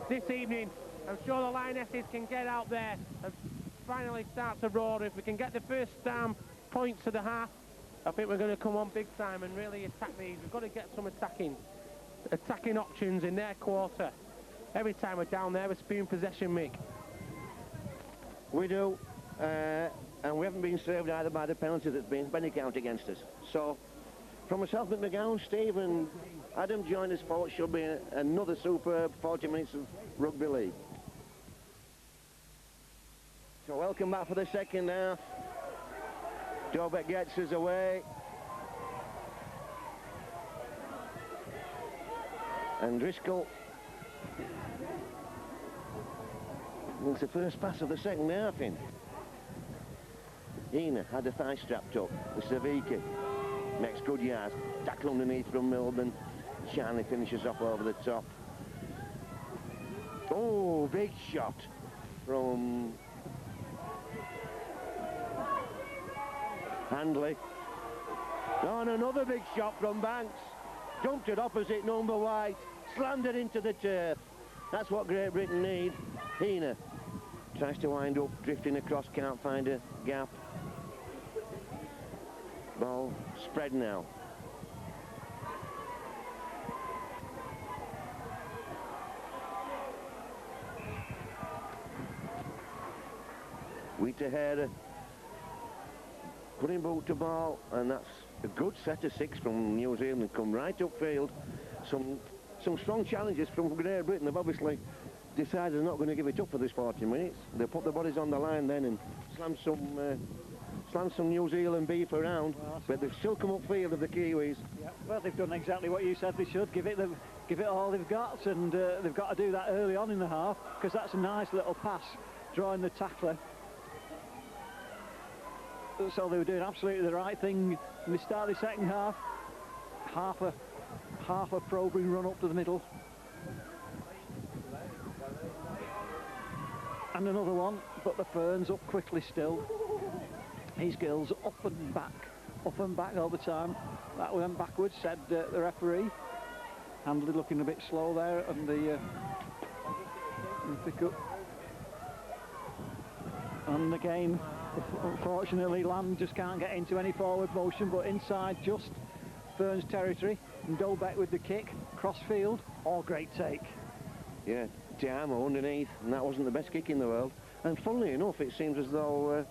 this evening. I'm sure the Lionesses can get out there and finally start to roar. If we can get the first points of the half, I think we're going to come on big time and really attack these. We've got to get some attacking options in their quarter. Every time we're down there, we're spewing possession, Mick. We do, and we haven't been served either by the penalty that's been count against us. So, from myself, Mick McGowan, Steve and Adam join us for what should be another superb 40 minutes of rugby league. So welcome back for the second half. Dobek gets us away. And Driscoll. It's the first pass of the second half in. Ina had a thigh strapped up. The Saviki makes good yards. Tackle underneath from Milburn. Shanley finishes off over the top. Oh, big shot from Handley. Oh, and another big shot from Banks. Dumped it opposite number White. Slammed it into the turf. That's what Great Britain need. Hina tries to wind up, drifting across, can't find a gap. Ball spread now. Wheater putting boot to ball, and that's a good set of 6 from New Zealand. Come right upfield. Some strong challenges from Great Britain. They've obviously decided they're not going to give it up for this 40 minutes. They put their bodies on the line then and slam some New Zealand beef around, but they've still come upfield of the Kiwis. Yeah, well, they've done exactly what you said they should. Give it give it all they've got, and they've got to do that early on in the half, because that's a nice little pass, drawing the tackler. So they were doing absolutely the right thing in the start of the second half. Half a probing run up to the middle. And another one, but the Ferns up quickly still. His girls up and back all the time. That went backwards, said the referee. Handley looking a bit slow there, and the pick up. And again, unfortunately, Land just can't get into any forward motion, but inside just Ferns territory. And Dolbeck with the kick, crossfield. Oh, great take. Yeah, Tiamo underneath, and that wasn't the best kick in the world. And funnily enough, it seems as though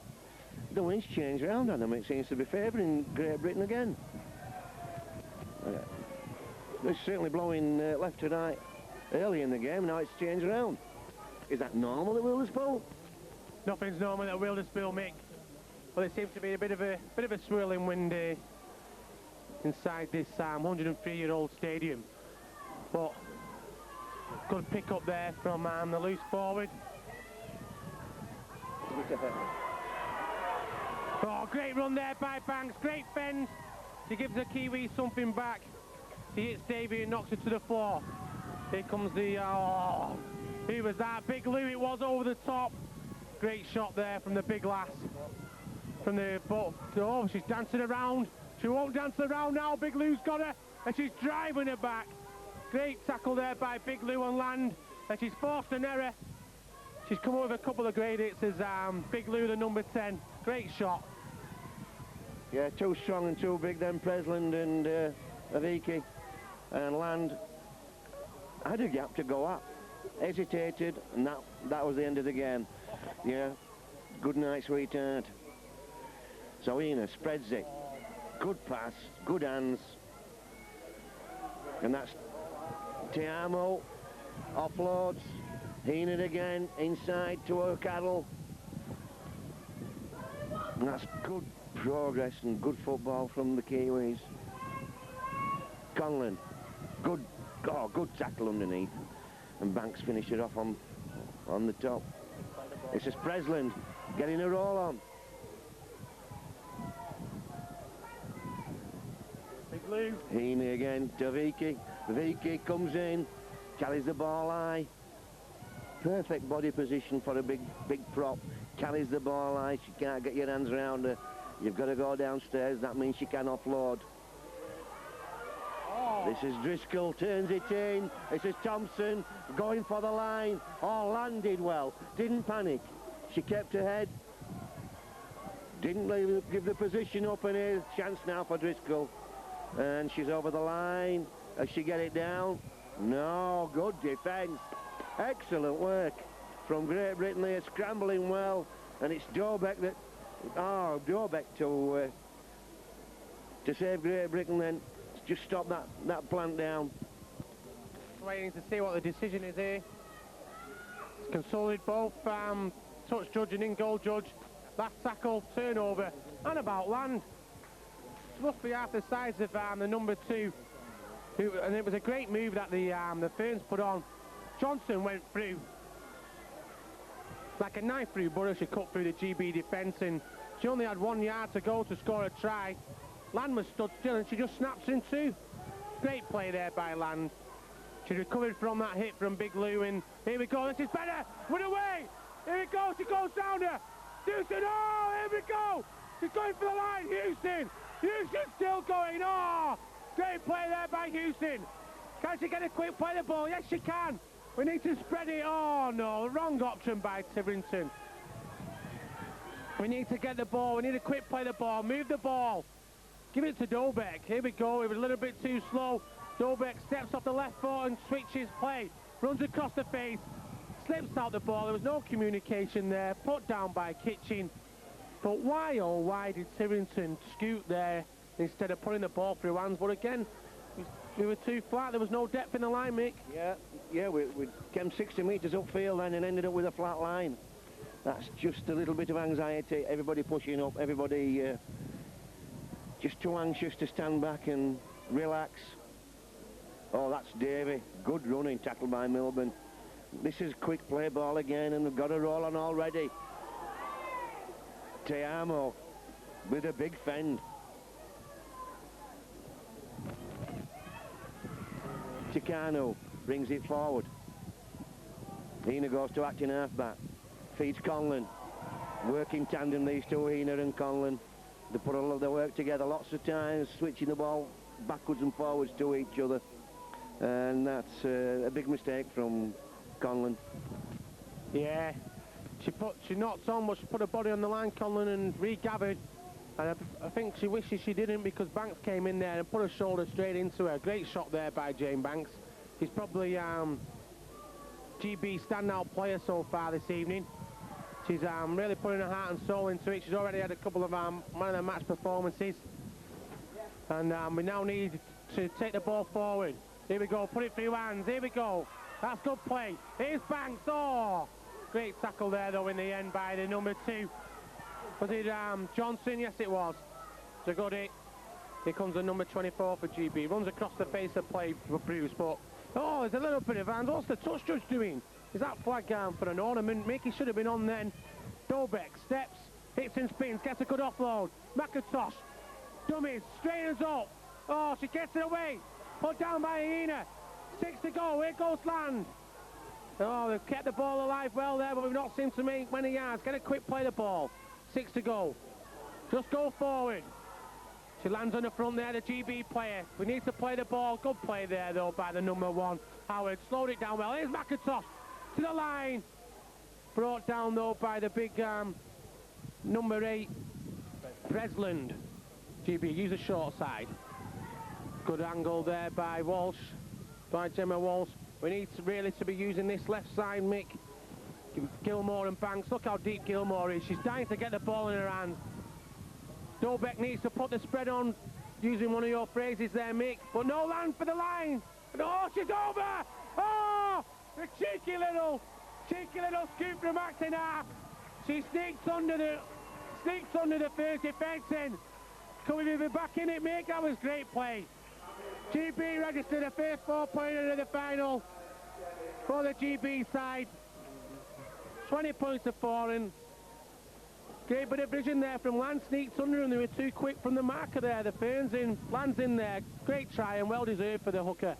the wind's changed around on them. It seems to be favouring Great Britain again. It's certainly blowing left to right early in the game. Now it's changed around. Is that normal at Wilderspool? Nothing's normal at Wilderspool, Mick. Well, there seems to be a bit of a swirling wind inside this 103-year-old stadium. But good pick up there from the loose forward. Oh, great run there by Banks. Great fence. He gives the Kiwis something back. He hits Davey and knocks it to the floor. Here comes the... Oh, who was that? Big Lou, it was over the top. Great shot there from the big lass. From the... Oh, she's dancing around. She won't dance around now. Big Lou's got her. And she's driving her back. Great tackle there by Big Lou on Land. And she's forced an error. She's come up with a couple of great hits as Big Lou, the number 10. Great shot. Yeah, too strong and too big then, Presland and Aviki. And Land had a gap to go up. Hesitated, and that was the end of the game. Yeah, good night, sweetheart. So Ina spreads it. Good pass, good hands. And that's Tiamo, offloads. Enid again, inside to O'Connell. And that's good progress and good football from the Kiwis. Conlon, good tackle underneath. And Banks finished it off on the top. This is Presland getting a roll on. Big Lou. Heaney again to Vicky. Vicky comes in, carries the ball high. Perfect body position for a big prop. Carries the ball high. She can't get your hands around her. You've got to go downstairs. That means she can offload. Oh. This is Driscoll, turns it in. This is Thompson going for the line. Oh, landed well. Didn't panic. She kept her head. Didn't give the position up, and here's a chance now for Driscoll. And she's over the line. Does she get it down? No, good defence. Excellent work from Great Britain. They're scrambling well, and it's Dolbeck that... Oh, Dolbeck to save Great Britain then. Just stop that plant down. Waiting to see what the decision is here. It's consulted both touch judge and in-goal judge. Last tackle, turnover, and about Land. It must be half the size of the number 2. And it was a great move that the Ferns put on. Johnson went through like a knife through butter. She cut through the GB defence, and she only had 1 yard to go to score a try. Land was stood still, and she just snaps in two. Great play there by Land. She recovered from that hit from Big Lou, and here we go. This is better. Run away. Here we go. She goes down there. Houston. Oh, here we go. She's going for the line. Houston. Houston's still going. Oh, great play there by Houston. Can she get a quick play the ball? Yes, she can. We need to spread it. Oh, no. Wrong option by Tiverington. We need to get the ball. We need to quick play the ball. Move the ball. Give it to Dolbeck. Here we go. It was a little bit too slow. Dolbeck steps off the left foot and switches play. Runs across the face. Slips out the ball. There was no communication there. Put down by Kitchen. But why, oh, why did Tiverington scoot there instead of putting the ball through hands? But again, we were too flat. There was no depth in the line, Mick. Yeah, we came 60 metres upfield then and ended up with a flat line. That's just a little bit of anxiety. Everybody pushing up. Everybody just too anxious to stand back and relax. Oh, that's Davy. Good running tackle by Milburn. This is quick play ball again, and we've got a roll on already. Te Amo with a big fend. Tikano brings it forward. Hina goes to acting half-back. Feeds Conlon. Work in tandem, these two, Hina and Conlon. They put all of their work together lots of times, switching the ball backwards and forwards to each other. And that's a big mistake from Conlon. Yeah, she knocked on, but she put her body on the line, Conlon, and regathered. And I think she wishes she didn't, because Banks came in there and put her shoulder straight into her. Great shot there by Jane Banks. She's probably GB standout player so far this evening. She's really putting her heart and soul into it. She's already had a couple of man of the match performances. And we now need to take the ball forward. Here we go, put it through hands, here we go. That's good play. Here's Banks, oh! Great tackle there though in the end by the number 2. Was it Johnson? Yes it was. Zagodi. Here comes the number 24 for GB. Runs across the face of play for Bruce, but oh, there's a little bit of hands. What's the touch judge doing? Is that flag for an ornament? Mickey should have been on then. Dobek steps, hits and spins, gets a good offload. McIntosh, dummies, straightens up. Oh, she gets it away. Put down by Hina. 6 to go, here goes Land. Oh, they've kept the ball alive well there, but we've not seemed to make many yards. Get a quick play the ball. 6 to go. Just go forward. She lands on the front there, the GB player. We need to play the ball. Good play there, though, by the number 1. Howard slowed it down well. Here's McIntosh to the line. Brought down, though, by the big number 8, Bresland. GB, use the short side. Good angle there by Walsh, by Gemma Walsh. We need to really be using this left side, Mick. Gilmore and Banks. Look how deep Gilmore is. She's dying to get the ball in her hands. Dobek needs to put the spread on, using one of your phrases there, Mick. But no Land for the line. And oh, she's over! Oh! The cheeky little scoop from acting half. She sneaks under the first defence in. Can we be back in it, Mick? That was great play. GB registered the first 4-pointer of the final for the GB side. 20 points to 4, and great bit of vision there from Land. Sneaks under, and they were too quick from the marker there. The Ferns in, Land's in there. Great try and well deserved for the hooker.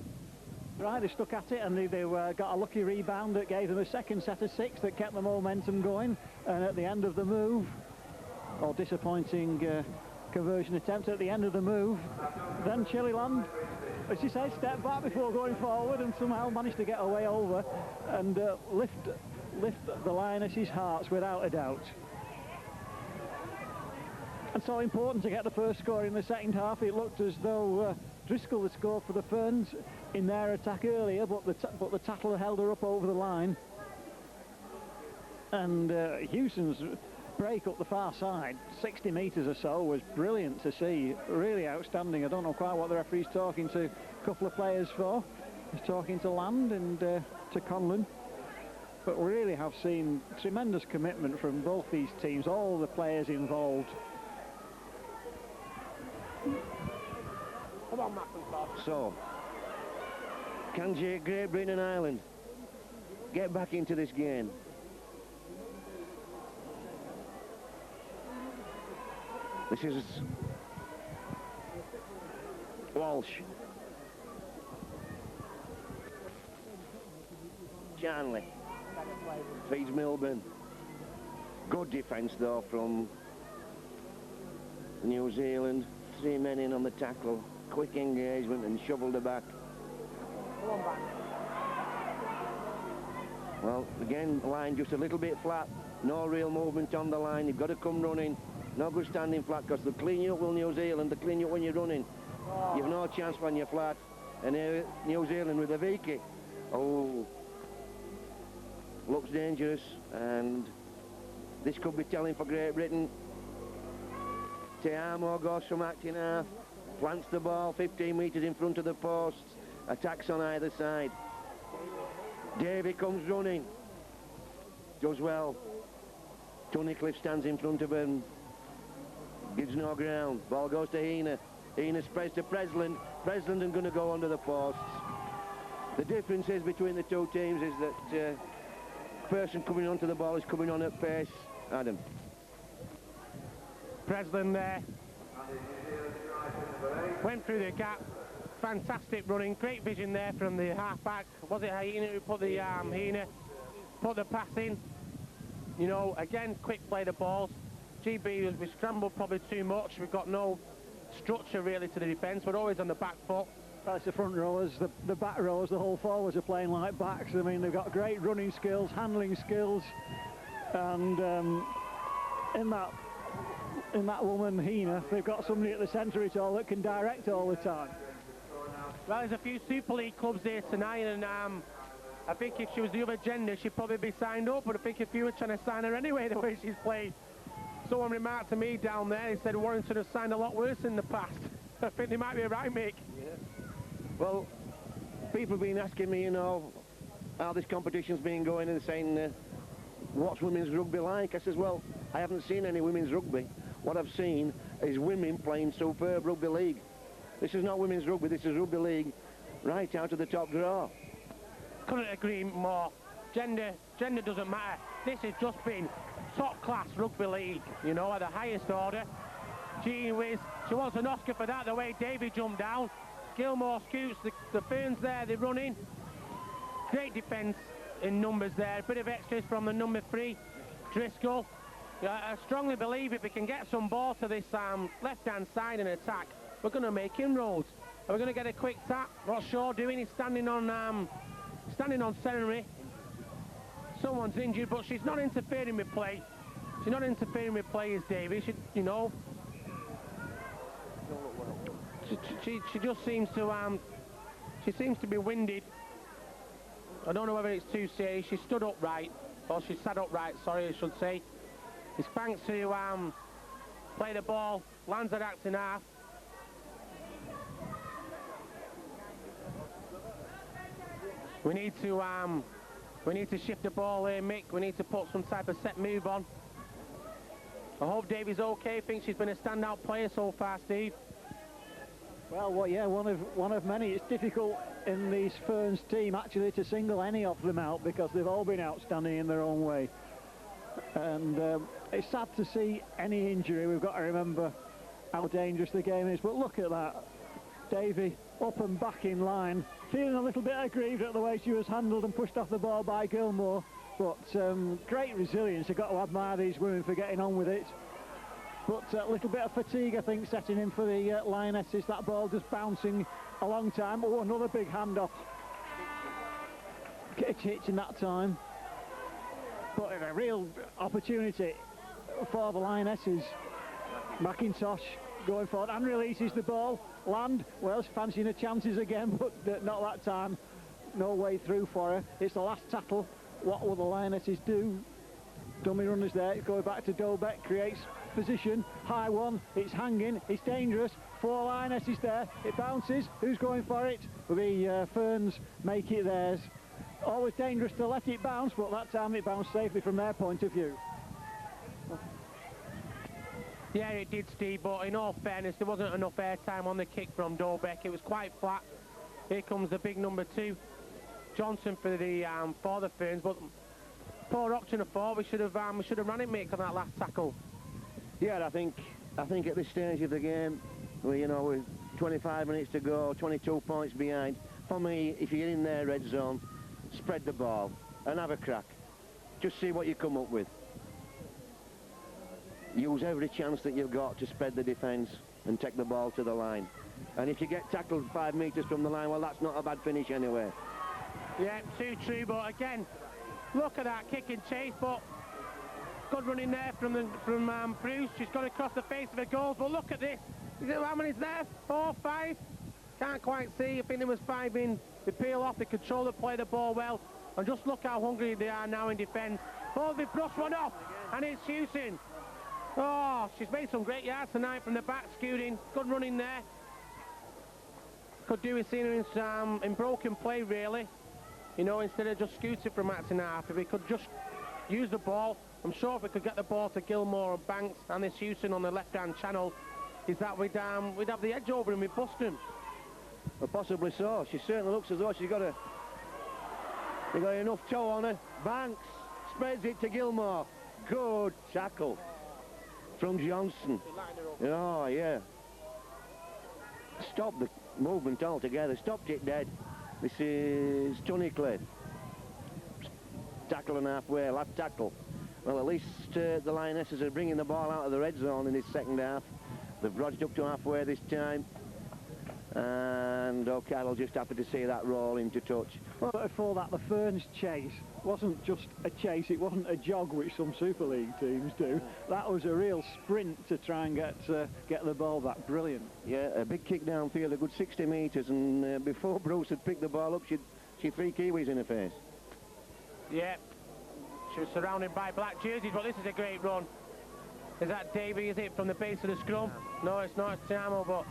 Right, they stuck at it, and they got a lucky rebound that gave them a second set of 6 that kept the momentum going. And at the end of the move, or disappointing conversion attempt at the end of the move, then Chilliland, as you say, stepped back before going forward and somehow managed to get away over and lift the Lionesses' hearts without a doubt. And so important to get the first score in the second half. It looked as though Driscoll had scored for the Ferns in their attack earlier, but the Tattle held her up over the line. And Hewson's break up the far side, 60 metres or so, was brilliant to see. Really outstanding. I don't know quite what the referee's talking to a couple of players for. He's talking to Land and to Conlon. But we really have seen tremendous commitment from both these teams, all the players involved. Come on, McIntosh. So, can Great Britain and Ireland get back into this game? This is Walsh. Janley. Feeds Milburn. Good defence though from New Zealand. 3 men in on the tackle. Quick engagement and shoveled her back. Come on, back. Well, again, line just a little bit flat. No real movement on the line. You've got to come running. No good standing flat, because they'll clean you up with New Zealand. They'll clean you up when you're running. Oh. You've no chance when you're flat. And New Zealand with a Vicky. Oh, looks dangerous, and this could be telling for Great Britain. Te Amo goes from acting half, plants the ball 15 metres in front of the posts, attacks on either side. Davy comes running, does well. Tunnicliffe stands in front of him, gives no ground. Ball goes to Hina. Hina spreads to Bresland. Bresland is going to go under the posts. The difference is between the two teams is that person coming onto the ball is coming on at pace. Adam. Breslin there. Went through the gap. Fantastic running. Great vision there from the half-back. Was it Hina who put the put the pass in? You know, again, quick play the balls. GB, we scrambled probably too much. We've got no structure really to the defence. We're always on the back foot. That's the front rowers, the back rowers, the whole forwards are playing like backs. I mean, they've got great running skills, handling skills, and in that woman, Hina, they've got somebody at the centre of it all that can direct all the time. Well, there's a few Super League clubs here tonight, and I think if she was the other gender, she'd probably be signed up, but I think if you were trying to sign her anyway, the way she's played. Someone remarked to me down there, he said Warrington have signed a lot worse in the past. I think they might be right, Mick. Yeah. Well, people have been asking me, you know, how this competition's been going and saying, what's women's rugby like? I says, well, I haven't seen any women's rugby. What I've seen is women playing superb rugby league. This is not women's rugby, this is rugby league right out of the top draw. Couldn't agree more. Gender doesn't matter. This has just been top-class rugby league, you know, at the highest order. Gee whiz, she wants an Oscar for that, the way Davy jumped down. Gilmore scoots, the Ferns there, they're running. Great defence in numbers there. A bit of extras from the number 3, Driscoll. I strongly believe if we can get some ball to this left-hand side and attack, we're going to make inroads. Are we going to get a quick tap? What's Shaw doing? He's standing on Serenary. Someone's injured, but she's not interfering with play. She's not interfering with play, is Davy. She, you know, she just seems to be winded. I don't know whether it's too serious. She stood upright, or she sat upright. Sorry, I should say. It's Banks who play the ball, lands at acting half. We need to shift the ball here, Mick. We need to put some type of set move on. I hope Davy's okay. Thinks she's been a standout player so far, Steve. Well, yeah, one of many. It's difficult in these Ferns team actually to single any of them out because they've all been outstanding in their own way. And it's sad to see any injury. We've got to remember how dangerous the game is. But look at that. Davy up and back in line, feeling a little bit aggrieved at the way she was handled and pushed off the ball by Gilmore, but great resilience. You've got to admire these women for getting on with it, but a little bit of fatigue I think setting in for the Lionesses. That ball just bouncing a long time. Oh, another big handoff. Hitch in that time, but a real opportunity for the Lionesses. McIntosh going forward and releases the ball. Land, well, fancying her chances again, but not that time. No way through for her. It's the last tackle. What will the Lionesses do? Dummy runners there. It's going back to Dobek. Creates position. High one. It's hanging. It's dangerous. 4 Lionesses there. It bounces. Who's going for it? The Ferns make it theirs. Always dangerous to let it bounce, but that time it bounced safely from their point of view. Yeah, it did, Steve, but in all fairness, there wasn't enough air time on the kick from Dobek. It was quite flat. Here comes the big number 2, Johnson, for the Ferns, but poor option of 4. We should have run it, Mick, on that last tackle. Yeah, I think at this stage of the game, with 25 minutes to go, 22 points behind, for me, if you get in their red zone, spread the ball and have a crack. Just see what you come up with. Use every chance that you've got to spread the defence and take the ball to the line. And if you get tackled 5 metres from the line, well, that's not a bad finish anyway. Yeah, too true, but again, look at that kick and chase, but good running there from Bruce. She's got across the face of the goals, but look at this. How many's there? 4, 5? Can't quite see. I think there was 5 in. They peel off, they control the play the ball well, and just look how hungry they are now in defence. Oh, they've brushed one off, and it's Houston. Oh, she's made some great yards tonight from the back, scooting. Good running there. Could do with seeing her in broken play, really. You know, instead of just scooting from acting half, if we could just use the ball. I'm sure if we could get the ball to Gilmore and Banks and this Houston on the left-hand channel, is that we'd have the edge over him, we'd bust him. Well, possibly so. She certainly looks as though she's got They got enough toe on her. Banks spreads it to Gilmore. Good tackle from Johnson. Oh, yeah. Stopped the movement altogether. Stopped it dead. This is Tunnicliffe. Tackle and halfway, last tackle. Well, at least the Lionesses are bringing the ball out of the red zone in this second half. They've brought up to halfway this time. And O'Carroll just happy to see that roll into touch. Well, before that, the Ferns chase wasn't just a chase, it wasn't a jog, which some Super League teams do. That was a real sprint to try and get the ball back. Brilliant. Yeah, a big kick downfield, a good 60 metres, and before Bruce had picked the ball up, she'd 3 Kiwis in her face. Yeah, she was surrounded by black jerseys, but this is a great run. Is that Davey, is it, from the base of the scrum? No, it's not, it's Tiamo, but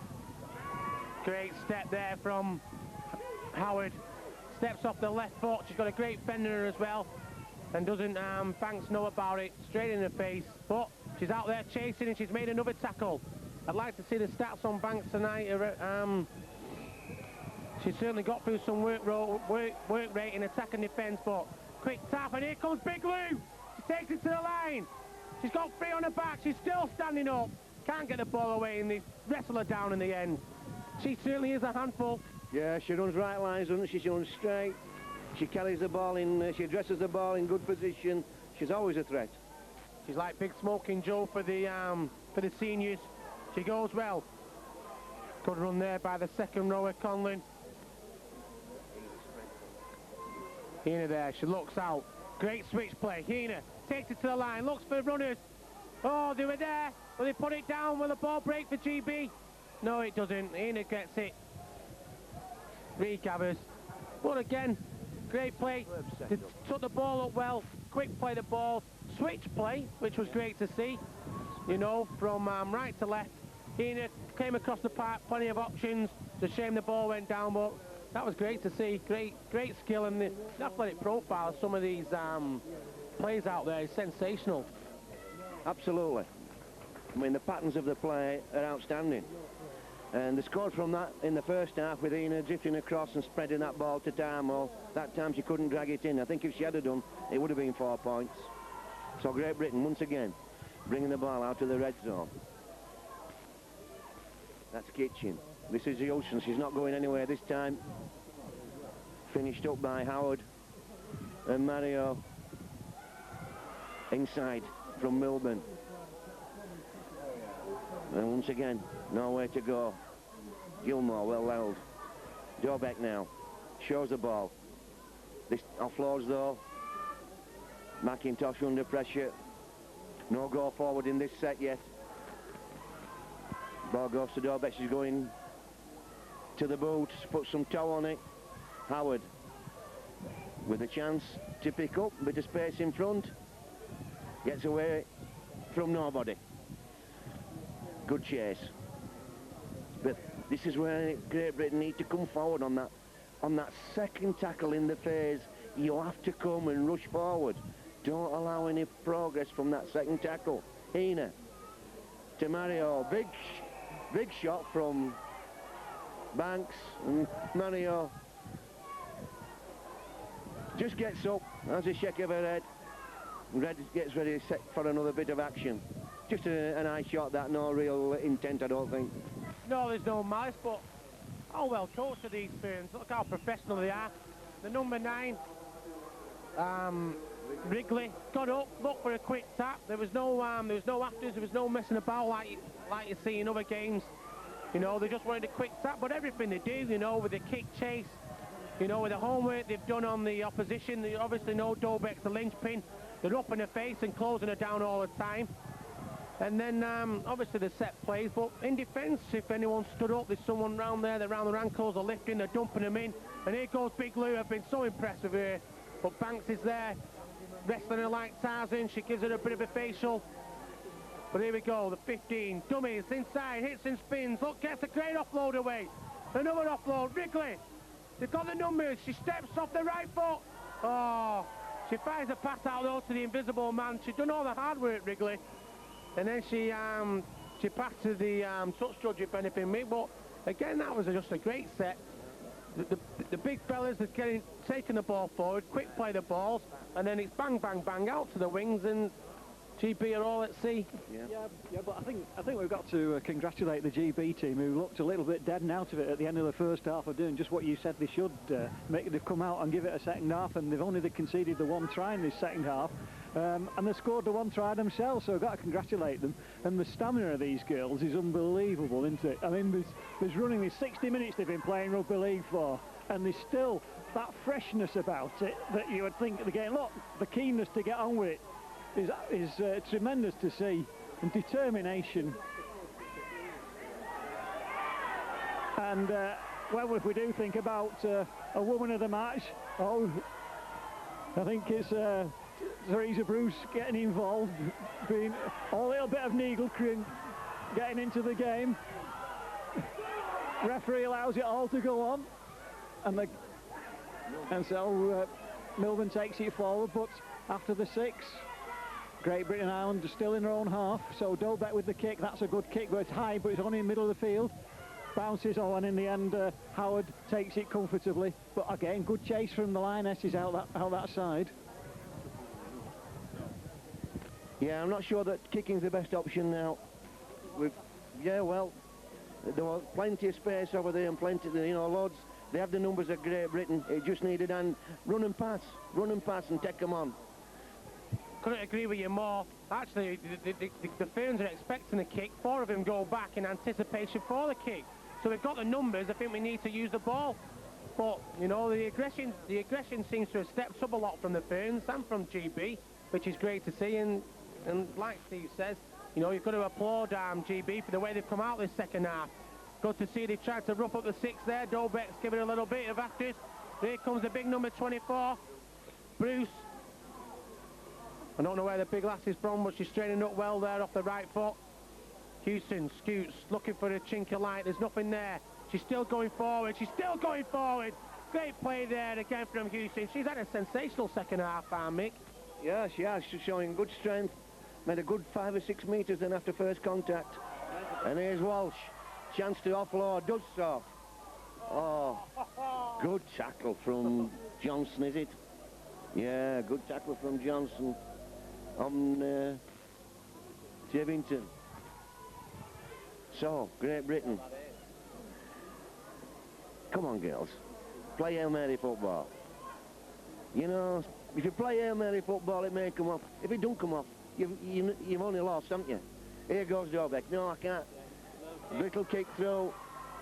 great step there from Howard. Steps off the left foot. She's got a great fender as well, and doesn't Banks know about it. Straight in her face, but she's out there chasing and she's made another tackle. I'd like to see the stats on Banks tonight. She's certainly got through some work rate in attack and defence, but quick tap, and here comes Big Lou. She takes it to the line. She's got 3 on her back. She's still standing up. Can't get the ball away, and they wrestle her down in the end. She certainly is a handful. Yeah, she runs right lines, doesn't she? She runs straight. She carries the ball in, she addresses the ball in good position. She's always a threat. She's like Big Smoking Joe for the seniors. She goes well. Good run there by the second rower, Conlon. Hina there, she looks out. Great switch play. Hina takes it to the line, looks for runners. Oh, they were there. Will they put it down? Will the ball break for GB? No, it doesn't. Hina gets it. Regathers. But again, great play. They took the ball up well. Quick play the ball. Switch play, which was great to see. You know, from right to left. Hina came across the park, plenty of options. It's a shame the ball went down, but that was great to see. Great skill, and the athletic profile of some of these plays out there is sensational. Absolutely. I mean, the patterns of the play are outstanding. And they scored from that in the first half with Hina drifting across and spreading that ball to Tamo. That time she couldn't drag it in. I think if she had done, it would have been 4 points. So Great Britain, once again, bringing the ball out of the red zone. That's Kitchen. This is Houston. She's not going anywhere this time. Finished up by Howard and Mario inside from Milburn. And once again, nowhere to go. Gilmore well held. Dobek now shows the ball. This offloads though. McIntosh under pressure. No go forward in this set yet. Ball goes to Dobek. She's going to the boot, put some toe on it. Howard with a chance to pick up, bit of space in front. Gets away from nobody. Good chase. But this is where Great Britain need to come forward on that second tackle in the phase. You have to come and rush forward. Don't allow any progress from that second tackle. Hina to Mario. Big shot from Banks, and Mario just gets up, has a shake of her head, and gets ready to set for another bit of action. Just an eye shot, that, no real intent, I don't think. No, there's no malice, but how well coached are these Ferns. Look how professional they are. The number 9, Wrigley, got up, looked for a quick tap. There was no afters, there was no messing about like you see in other games. You know, they just wanted a quick tap, but everything they do, you know, with the kick chase, you know, with the homework they've done on the opposition, they obviously know Dobek's the linchpin. They're up in her face and closing her down all the time. And then, obviously, the set plays, but in defence, if anyone stood up, there's someone round there, they're round their ankles, they're lifting, they're dumping them in. And here goes Big Lou. I've been so impressed with her. But Banks is there, wrestling her like Tarzan. She gives her a bit of a facial. But here we go, the 15, dummies, inside, hits and spins. Look, gets a great offload away. Another offload, Wrigley. They've got the numbers. She steps off the right foot. Oh, she fires a pass out though to the invisible man. She's done all the hard work, Wrigley. And then she passed to the touch judge, if anything, but again, that was just a great set. the big fellas are taking the ball forward, quick play the balls, and then it's bang, bang, bang out to the wings, and GB are all at sea. Yeah, but I think we've got to congratulate the GB team, who looked a little bit dead and out of it at the end of the first half of doing just what you said they should, make it come out and give it a second half, and they've only conceded the one try in this second half, and they scored the one try themselves, so we've got to congratulate them. And the stamina of these girls is unbelievable, isn't it? I mean, there's running these 60 minutes they've been playing rugby league for, and there's still that freshness about it that you would think of the game. Look, the keenness to get on with it is tremendous to see, and determination. And well, if we do think about a woman of the match, I think it's Teresa Bruce getting involved, being a little bit of needle cream getting into the game. Referee allows it all to go on, and so Milburn takes it forward, but after the 6, Great Britain and Ireland are still in their own half, so Dobek with the kick. That's a good kick, but it's high, but it's only in the middle of the field. Bounces on, and in the end Howard takes it comfortably, but again good chase from the Lionesses out that side. Yeah, I'm not sure that kicking's the best option now. Well, there was plenty of space over there, and plenty, loads. They have the numbers of Great Britain. It just needed and run and pass and take them on. Couldn't agree with you more. Actually, the Ferns are expecting a kick. 4 of them go back in anticipation for the kick. So we've got the numbers. I think we need to use the ball. But, the aggression seems to have stepped up a lot from the Ferns and from GB, which is great to see. And like Steve says, you've got to applaud GB for the way they've come out this second half. Good to see they've tried to rough up the 6 there. Dobek's giving a little bit of actors. Here comes the big number 24, Bruce. I don't know where the big lass is from, but she's straining up well there off the right foot. Houston scoots, looking for a chink of light. There's nothing there. She's still going forward. Great play there again from Houston. She's had a sensational second half, Mick. Yeah, she has. She's showing good strength. Made a good 5 or 6 metres then after first contact. And here's Walsh. Chance to offload. Does so. Oh, good tackle from Johnson, is it? Yeah, good tackle from Johnson on Jevington. So, Great Britain. Come on, girls. Play Hail Mary football. If you play Hail Mary football, it may come off. If it don't come off, you've only lost, haven't you? Here goes Dobek. No, I can't. Little kick through.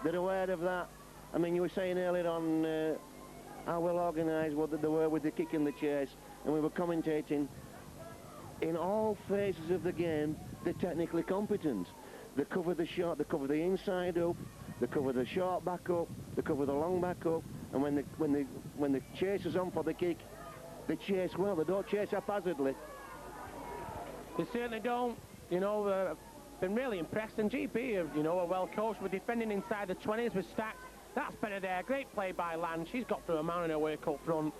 They're aware of that. I mean, you were saying earlier on how well organised they were with the kick and the chase, and we were commentating. In all phases of the game, they're technically competent. They cover the short, they cover the inside up, they cover the short back up, they cover the long back up, and when the chase is on for the kick, they chase well. They don't chase haphazardly. They certainly don't. Been really impressed, and GB are well coached. We're defending inside the 20s with Stacks. That's better there. Great play by Land. She's got through a man in her work up front.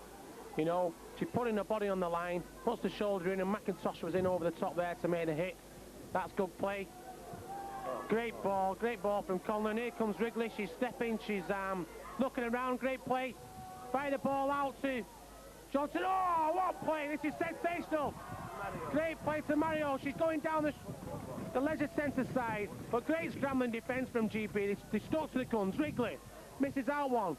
She's putting her body on the line, puts the shoulder in, and McIntosh was in over the top there to make the hit. That's good play. Great ball from Conlon. Here comes Wrigley. She's stepping. She's looking around. Great play. Fire the ball out to Johnson. Oh, what play! This is sensational. Great play to Mario. She's going down the leisure centre side, but great scrambling defence from GB. They stuck to the guns. Wrigley misses out one.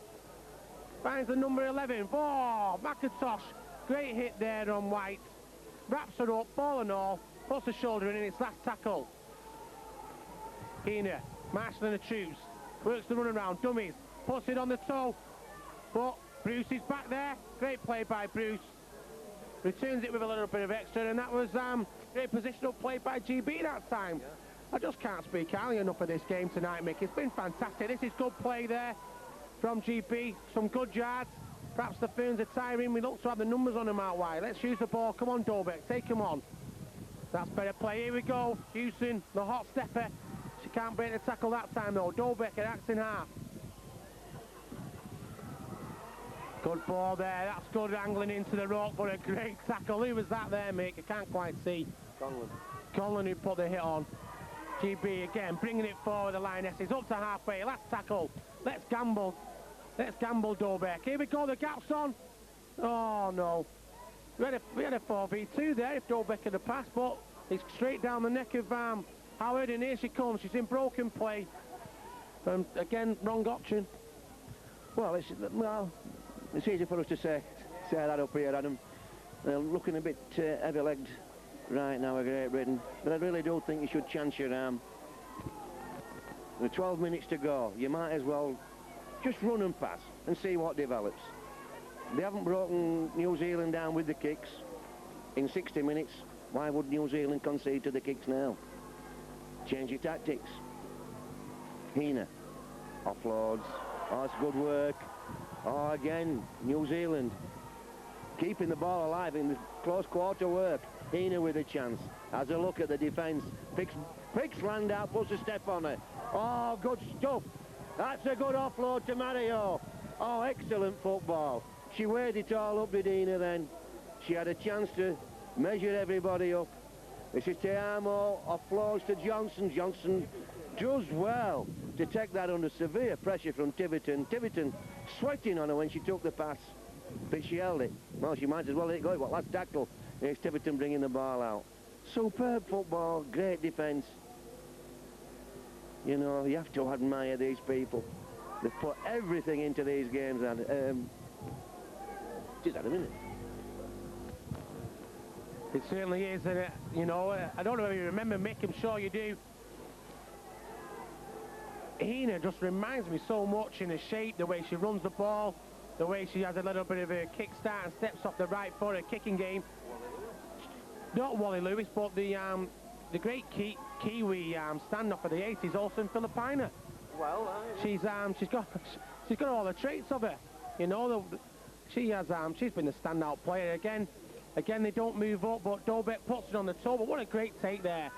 Finds the number 11. Oh, McIntosh. Great hit there on White. Wraps her up, ball and all. Puts the shoulder in its last tackle. Keener, marshalling the troops. Works the run around. Dummies. Puts it on the toe. But Bruce is back there. Great play by Bruce. Returns it with a little bit of extra, and that was great positional play by GB that time. I just can't speak highly enough of this game tonight, Mick. It's been fantastic. This is good play there from GB. Some good yards. Perhaps the Ferns are tiring. We look to have the numbers on them out wide. Let's use the ball. Come on, Dobek. Take him on. That's better play. Here we go. Houston, the hot stepper. She can't break the tackle that time, though. Dobek at Axton half. Good ball there. That's good angling into the rope, but a great tackle. Who was that there, Mick? I can't quite see. Conlon who put the hit on. GB again, bringing it forward. The Lionesses up to halfway. Last tackle. Let's gamble. Let's gamble, Dobek. Here we go, the gap's on. Oh, no. We had a 4v2 there if Dobek had a pass, but it's straight down the neck of Howard, and here she comes. She's in broken play. And again, wrong option. Well, it's easy for us to say that up here, Adam. They're looking a bit heavy-legged right now, Great Britain. But I really do think you should chance your arm. With 12 minutes to go, you might as well just run and pass and see what develops. They haven't broken New Zealand down with the kicks in 60 minutes. Why would New Zealand concede to the kicks now? Change your tactics. Hina offloads. Oh, it's good work. Oh, again, New Zealand keeping the ball alive in the close quarter work. Hina with a chance. Has a look at the defence. Picks land out, puts a step on it. Oh, good stuff. That's a good offload to Mario. Oh, excellent football. She weighed it all up, did Hina then. She had a chance to measure everybody up. This is Te Amo, offloads to Johnson. Johnson does well to take that under severe pressure from Tiverton. Tiverton sweating on her when she took the pass, but she held it. Well, she might as well let it go. What, last tackle. Here's Tiverton bringing the ball out. Superb football, great defence. You know, you have to admire these people. They put everything into these games, and just had a minute. It certainly is, and you know, I don't know if you remember Mick, I'm sure you do. Hina just reminds me so much in her shape, the way she runs the ball, the way she has a little bit of a kickstart and steps off the right foot, a kicking game. Not Wally Lewis, but the great Kiwi standoff of the 80s, Olsen Filipina. Well, She's got all the traits of her. You know, she's been the standout player again. Again, they don't move up, but Dobek puts it on the toe. But what a great take there.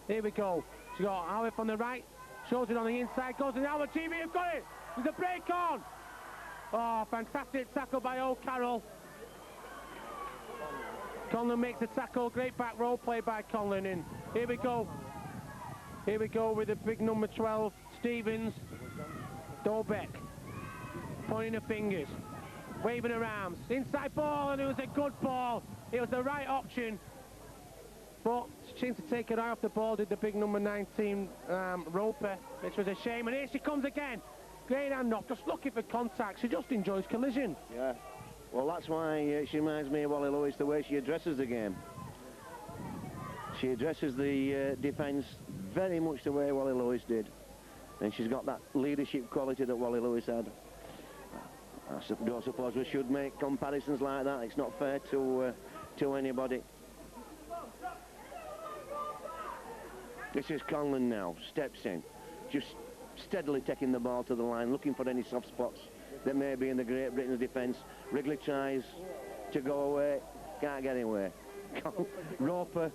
Here we go. She got Howard on the right, shows it on the inside, goes in Howard. TV have got it. There's a break on. Oh, fantastic tackle by O'Carroll. Conlon makes the tackle. Great back row play by Conlon. And here we go. Here we go with the big number 12, Stevens. Dobek pointing her fingers, waving her arms. Inside ball, and it was a good ball. It was the right option. But she seemed to take her eye off the ball, did the big number 19 Roper, which was a shame. And here she comes again. Great hand knock, just looking for contact. She just enjoys collision. Yeah. Well, that's why she reminds me of Wally Lewis, the way she addresses the game. She addresses the defence very much the way Wally Lewis did. And she's got that leadership quality that Wally Lewis had. I don't suppose we should make comparisons like that. It's not fair to anybody. This is Conlon now, steps in, just steadily taking the ball to the line, looking for any soft spots that may be in the Great Britain's defence. Wrigley tries to go away, can't get away. Roper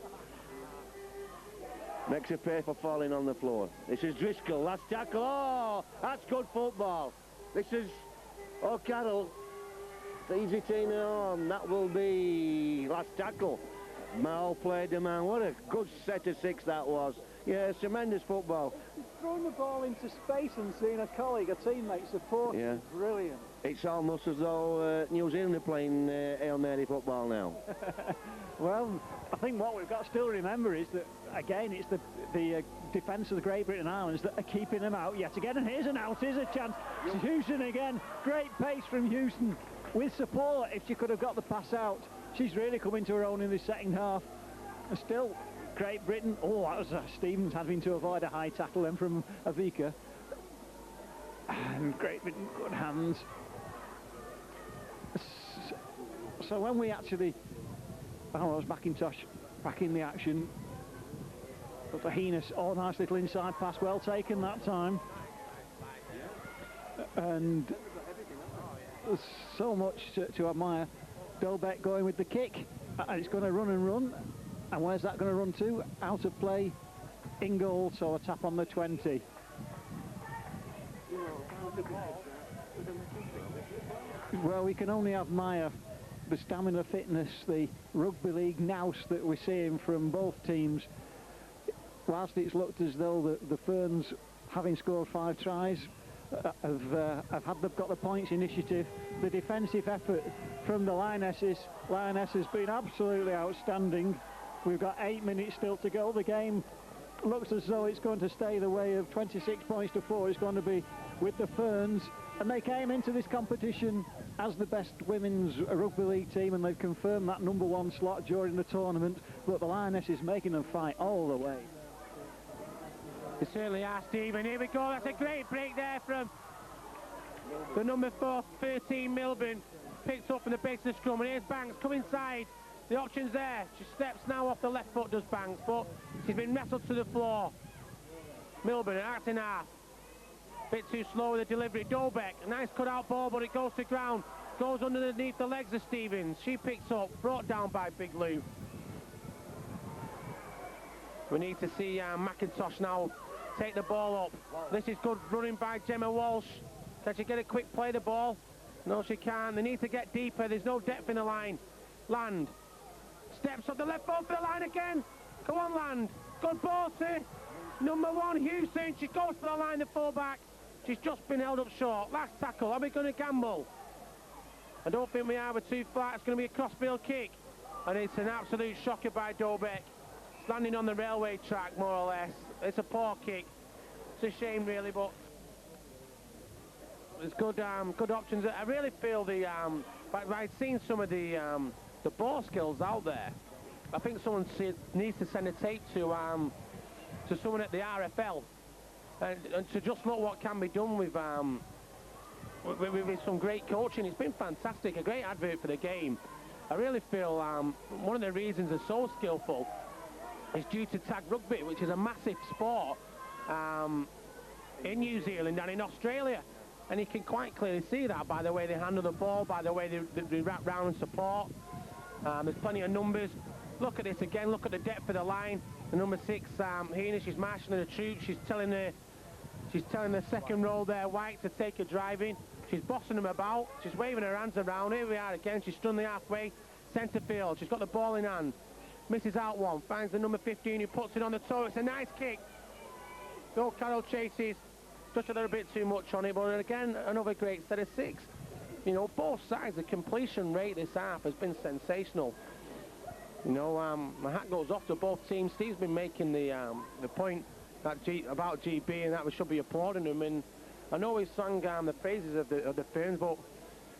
makes her pay for falling on the floor. This is Driscoll, last tackle. Oh, that's good football. This is O'Carroll. Easy Tina on. That will be last tackle. Mal played the man. What a good set of six that was. Yeah, tremendous football. Throwing the ball into space and seeing a colleague, a teammate support. Yeah. Brilliant. It's almost as though New Zealand are playing Hail Mary football now. Well, I think what we've got to still remember is that, again, it's the defence of the Great Britain Islands that are keeping them out yet again. And here's an out, here's a chance. Houston again. Great pace from Houston. With support, if she could have got the pass out. She's really come into her own in the second half. And still, Great Britain. Oh, that was Stevens having to avoid a high tackle then from Avika. And Great Britain, good hands. So when we actually... Oh, it was McIntosh back in the action. But the Heinous, oh, nice little inside pass, well taken that time. And there's so much to admire. Dobek going with the kick, and it's going to run and run. And where's that going to run to? Out of play, in goal, so a tap on the 20. Well, we can only admire the stamina, fitness, the rugby league nous that we're seeing from both teams. Whilst it's looked as though the Ferns, having scored 5 tries, have got the points initiative. The defensive effort from the Lionesses has been absolutely outstanding. We've got 8 minutes still to go. The game looks as though it's going to stay the way of 26 points to 4. It's going to be with the Ferns, and they came into this competition as the best women's rugby league team, and they've confirmed that #1 slot during the tournament, but the Lionesses making them fight all the way. They certainly are, Stephen. Here we go. That's a great break there from the number 13 Milburn. Picked up from the base of the scrum, and here's Banks. Come inside. The option's there. She steps now off the left foot, does Banks, but she's been wrestled to the floor. Milburn, an act and a half. Bit too slow with the delivery. Dolbeck, a nice cut-out ball, but it goes to ground. Goes underneath the legs of Stevens. She picks up, brought down by Big Lou. We need to see McIntosh now take the ball up. This is good running by Gemma Walsh. Can she get a quick play the ball? No, she can't. They need to get deeper. There's no depth in the line. Land. Steps up the left foot for the line again. Go on, Land. Good ball to #1, Houston. She goes for the line, the fullback. She's just been held up short. Last tackle. Are we going to gamble? I don't think we are. We're too flat. It's going to be a crossfield kick. And it's an absolute shocker by Dolbeck. It's landing on the railway track, more or less. It's a poor kick. It's a shame, really, but there's good options. I really feel by seeing some of the ball skills out there, I think someone needs to send a tape to someone at the RFL and to just look what can be done with some great coaching. It's been fantastic, a great advert for the game. I really feel one of the reasons they're so skillful is due to tag rugby, which is a massive sport in New Zealand and in Australia. And you can quite clearly see that by the way they handle the ball, by the way they wrap round and support. There's plenty of numbers. Look at this again, look at the depth of the line. The number 6, Heenan, she's marshalling the troops. She's telling the second row there, White, to take a drive in. She's bossing them about. She's waving her hands around. Here we are again. She's done the halfway. Centre field. She's got the ball in hand. Misses out one. Finds the number 15 who puts it on the toe. It's a nice kick. Bill Carroll chases. Just a little bit too much on it, but again, another great set of 6. You know, both sides, the completion rate this half has been sensational. You know, my hat goes off to both teams. Steve's been making the point about GB, and that we should be applauding him. And I know he sang the praises of the Ferns, but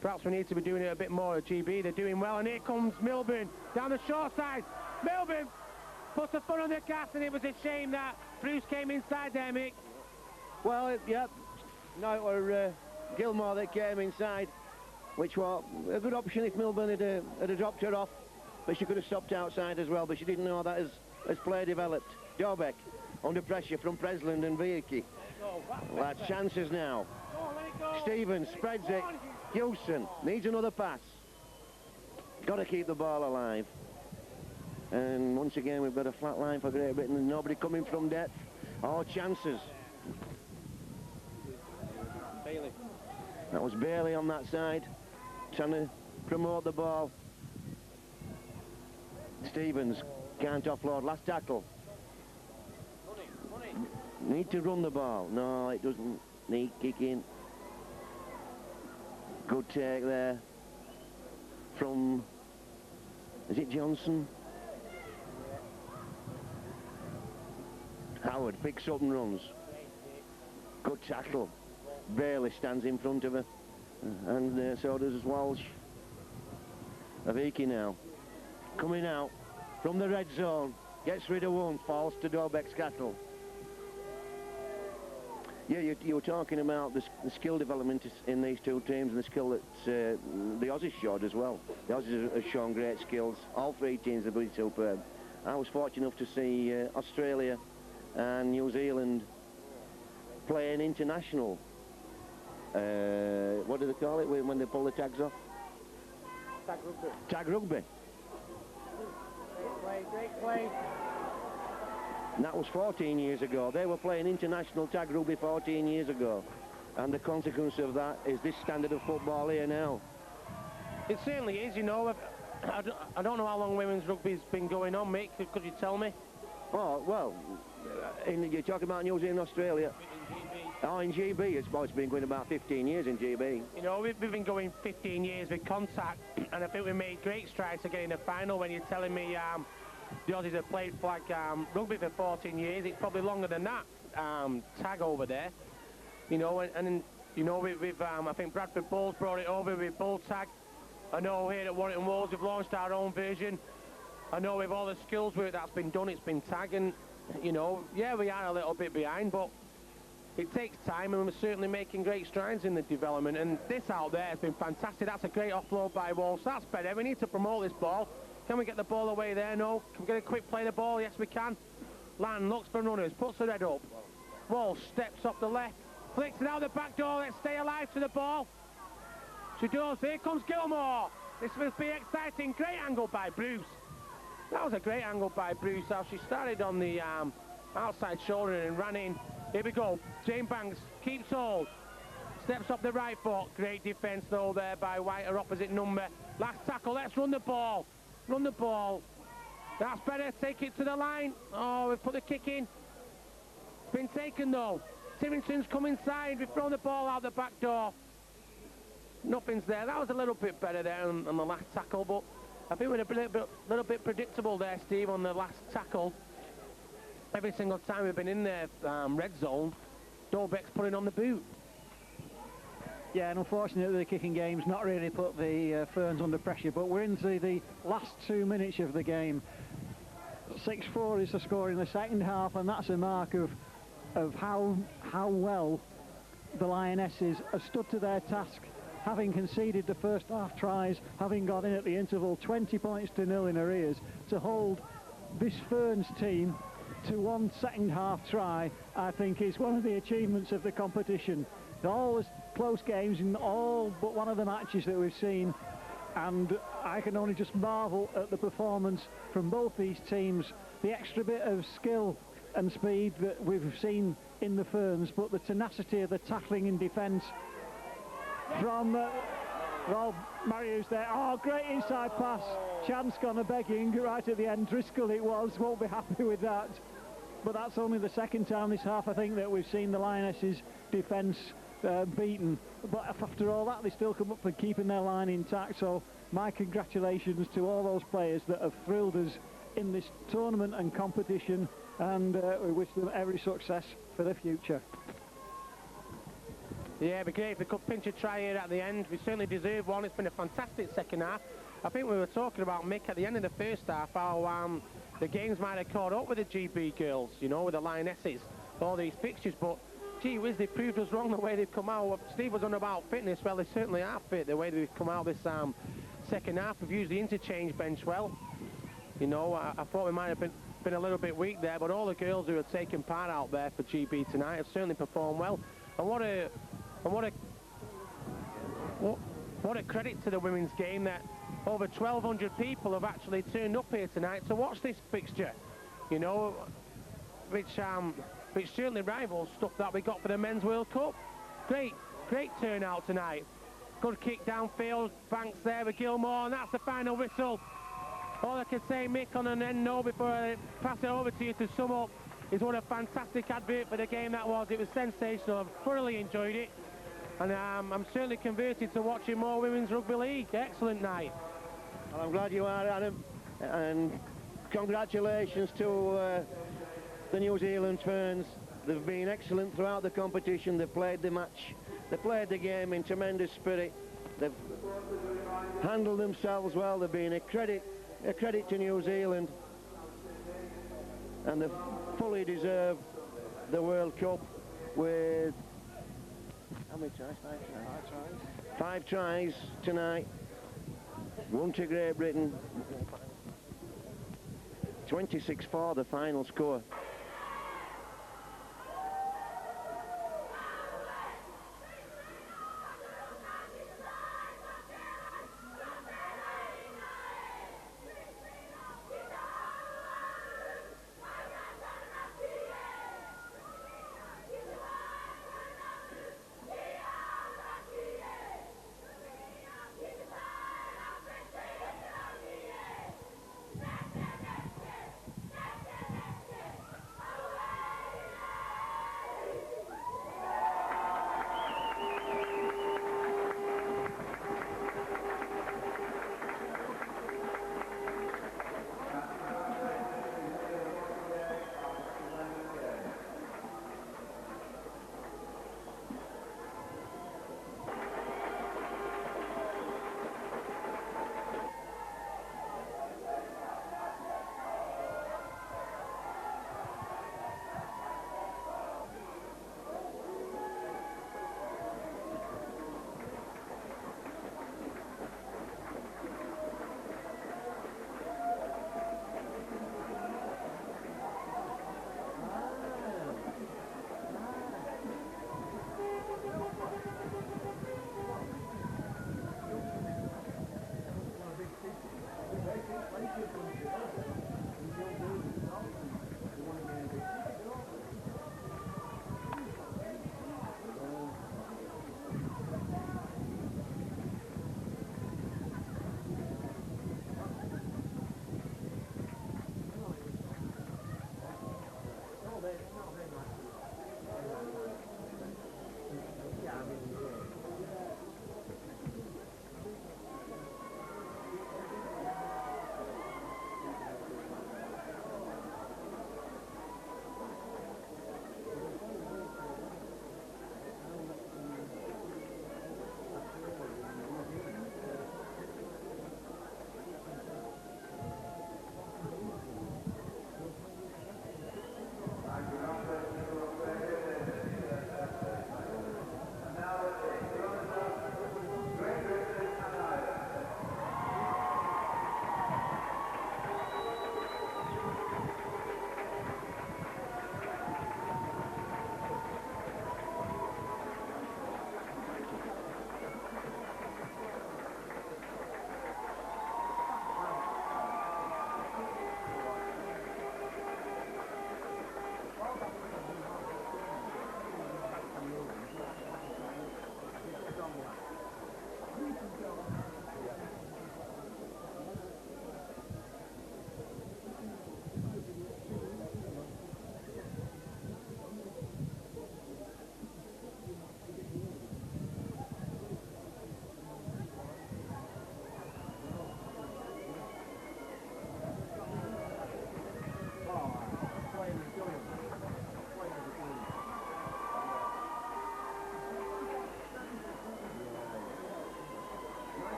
perhaps we need to be doing it a bit more at GB. They're doing well, and here comes Milburn down the short side. Milburn puts the foot on the gas, and it was a shame that Bruce came inside there, Mick. Well, yeah, no, it were Gilmore that came inside, which was a good option if Milburn had dropped her off, but she could have stopped outside as well, but she didn't know that as play developed. Dolbeck under pressure from Presland and Vierke. Well, that's chances now. Stevens spreads it. Houston needs another pass. Got to keep the ball alive. And once again, we've got a flat line for Great Britain and nobody coming from depth. All chances. Bailey. That was Bailey on that side, trying to promote the ball. Stevens can't offload. Last tackle. Need to run the ball. No, it doesn't need kicking. Good take there from, is it Johnson? Howard picks up and runs. Good tackle. Bailey stands in front of her, and so does Walsh. Aviki now, coming out from the red zone, gets rid of one, falls to Dolbeck's Cattle. Yeah, you were talking about the skill development in these two teams and the skill that the Aussies showed as well. The Aussies have shown great skills. All 3 teams have been superb. I was fortunate enough to see Australia and New Zealand play an international. What do they call it when they pull the tags off? Tag rugby. Tag rugby. Great play. And that was 14 years ago. They were playing international tag rugby 14 years ago. And the consequence of that is this standard of football here now. It certainly is, you know. I don't know how long women's rugby's been going on, Mick. Could you tell me? Oh, well, you're talking about New Zealand and Australia. Oh, in GB, it's been going about 15 years in GB. You know, we've been going 15 years with Contact, and I think we made great strides to get in the final. When you're telling me the Aussies have played flag rugby for 14 years, it's probably longer than that tag over there. You know, and you know, we've I think Bradford Bulls brought it over with Bull Tag. I know here at Warrington Wolves we've launched our own version. I know with all the skills work that's been done, it's been tag, and you know, yeah, we are a little bit behind, but it takes time, and we're certainly making great strides in the development. And this out there has been fantastic. That's a great offload by Wolves. That's better. We need to promote this ball. Can we get the ball away there? No. Can we get a quick play the ball? Yes, we can. Lan looks for runners, puts the head up. Wolves steps off the left, flicks it out the back door. Let's stay alive to the ball. She does. Here comes Gilmore. This must be exciting. Great angle by Bruce. That was a great angle by Bruce. How she started on the outside shoulder and ran in. Here we go. Jane Banks keeps hold. Steps up the right foot. Great defence though there by White, her opposite number. Last tackle. Let's run the ball. Run the ball. That's better. Take it to the line. Oh, we've put the kick in. It's been taken though. Timmonson's come inside. We've thrown the ball out the back door. Nothing's there. That was a little bit better there on the last tackle, but I think we're a little bit predictable there, Steve, on the last tackle. Every single time we've been in their red zone, Dolbeck's putting on the boot. Yeah, and unfortunately the kicking game's not really put the Ferns under pressure, but we're into the last 2 minutes of the game. 6-4 is the score in the second half, and that's a mark of how well the Lionesses have stood to their task, having conceded the first half tries, having got in at the interval 20 points to 0 in arrears, to hold this Ferns team to one second half try, I think is one of the achievements of the competition. All the close games in all but one of the matches that we've seen, and I can only just marvel at the performance from both these teams, the extra bit of skill and speed that we've seen in the Ferns, but the tenacity of the tackling and defence from Rob Marius there. Oh, great inside pass. Chance gone a begging right at the end. Driscoll it was, won't be happy with that. But that's only the second time this half, I think, that we've seen the Lionesses' defence beaten. But after all that, they still come up for keeping their line intact. So my congratulations to all those players that have thrilled us in this tournament and competition, and we wish them every success for the future. Yeah, it'd be great if we could pinch a try here at the end. We certainly deserve one. It's been a fantastic second half. I think we were talking about, Mick, at the end of the first half, how the games might have caught up with the GB girls, you know, with the Lionesses, all these fixtures, but gee whiz, they proved us wrong the way they've come out. Steve was on about fitness. Well, they certainly are fit the way they've come out this second half. We've used the interchange bench well. You know, I thought we might have been a little bit weak there, but all the girls who have taken part out there for GB tonight have certainly performed well. And what a credit to the women's game that over 1,200 people have actually turned up here tonight to watch this fixture. You know, which certainly rivals stuff that we got for the Men's World Cup. Great turnout tonight. Good kick downfield, Banks there with Gilmore, and that's the final whistle. All I can say, Mick, on an end note before I pass it over to you to sum up, is what a fantastic advert for the game that was. It was sensational. I've thoroughly enjoyed it, and I'm certainly converted to watching more women's rugby league. Excellent night. Well, I'm glad you are, Adam, and congratulations to the New Zealand Ferns. They've been excellent throughout the competition. They've played the match, they played the game in tremendous spirit. They've handled themselves well. They've been a credit to New Zealand, and they've fully deserved the World Cup with how many tries? 5 tries. 5 tries tonight. 1 to Great Britain. 26-4 the final score.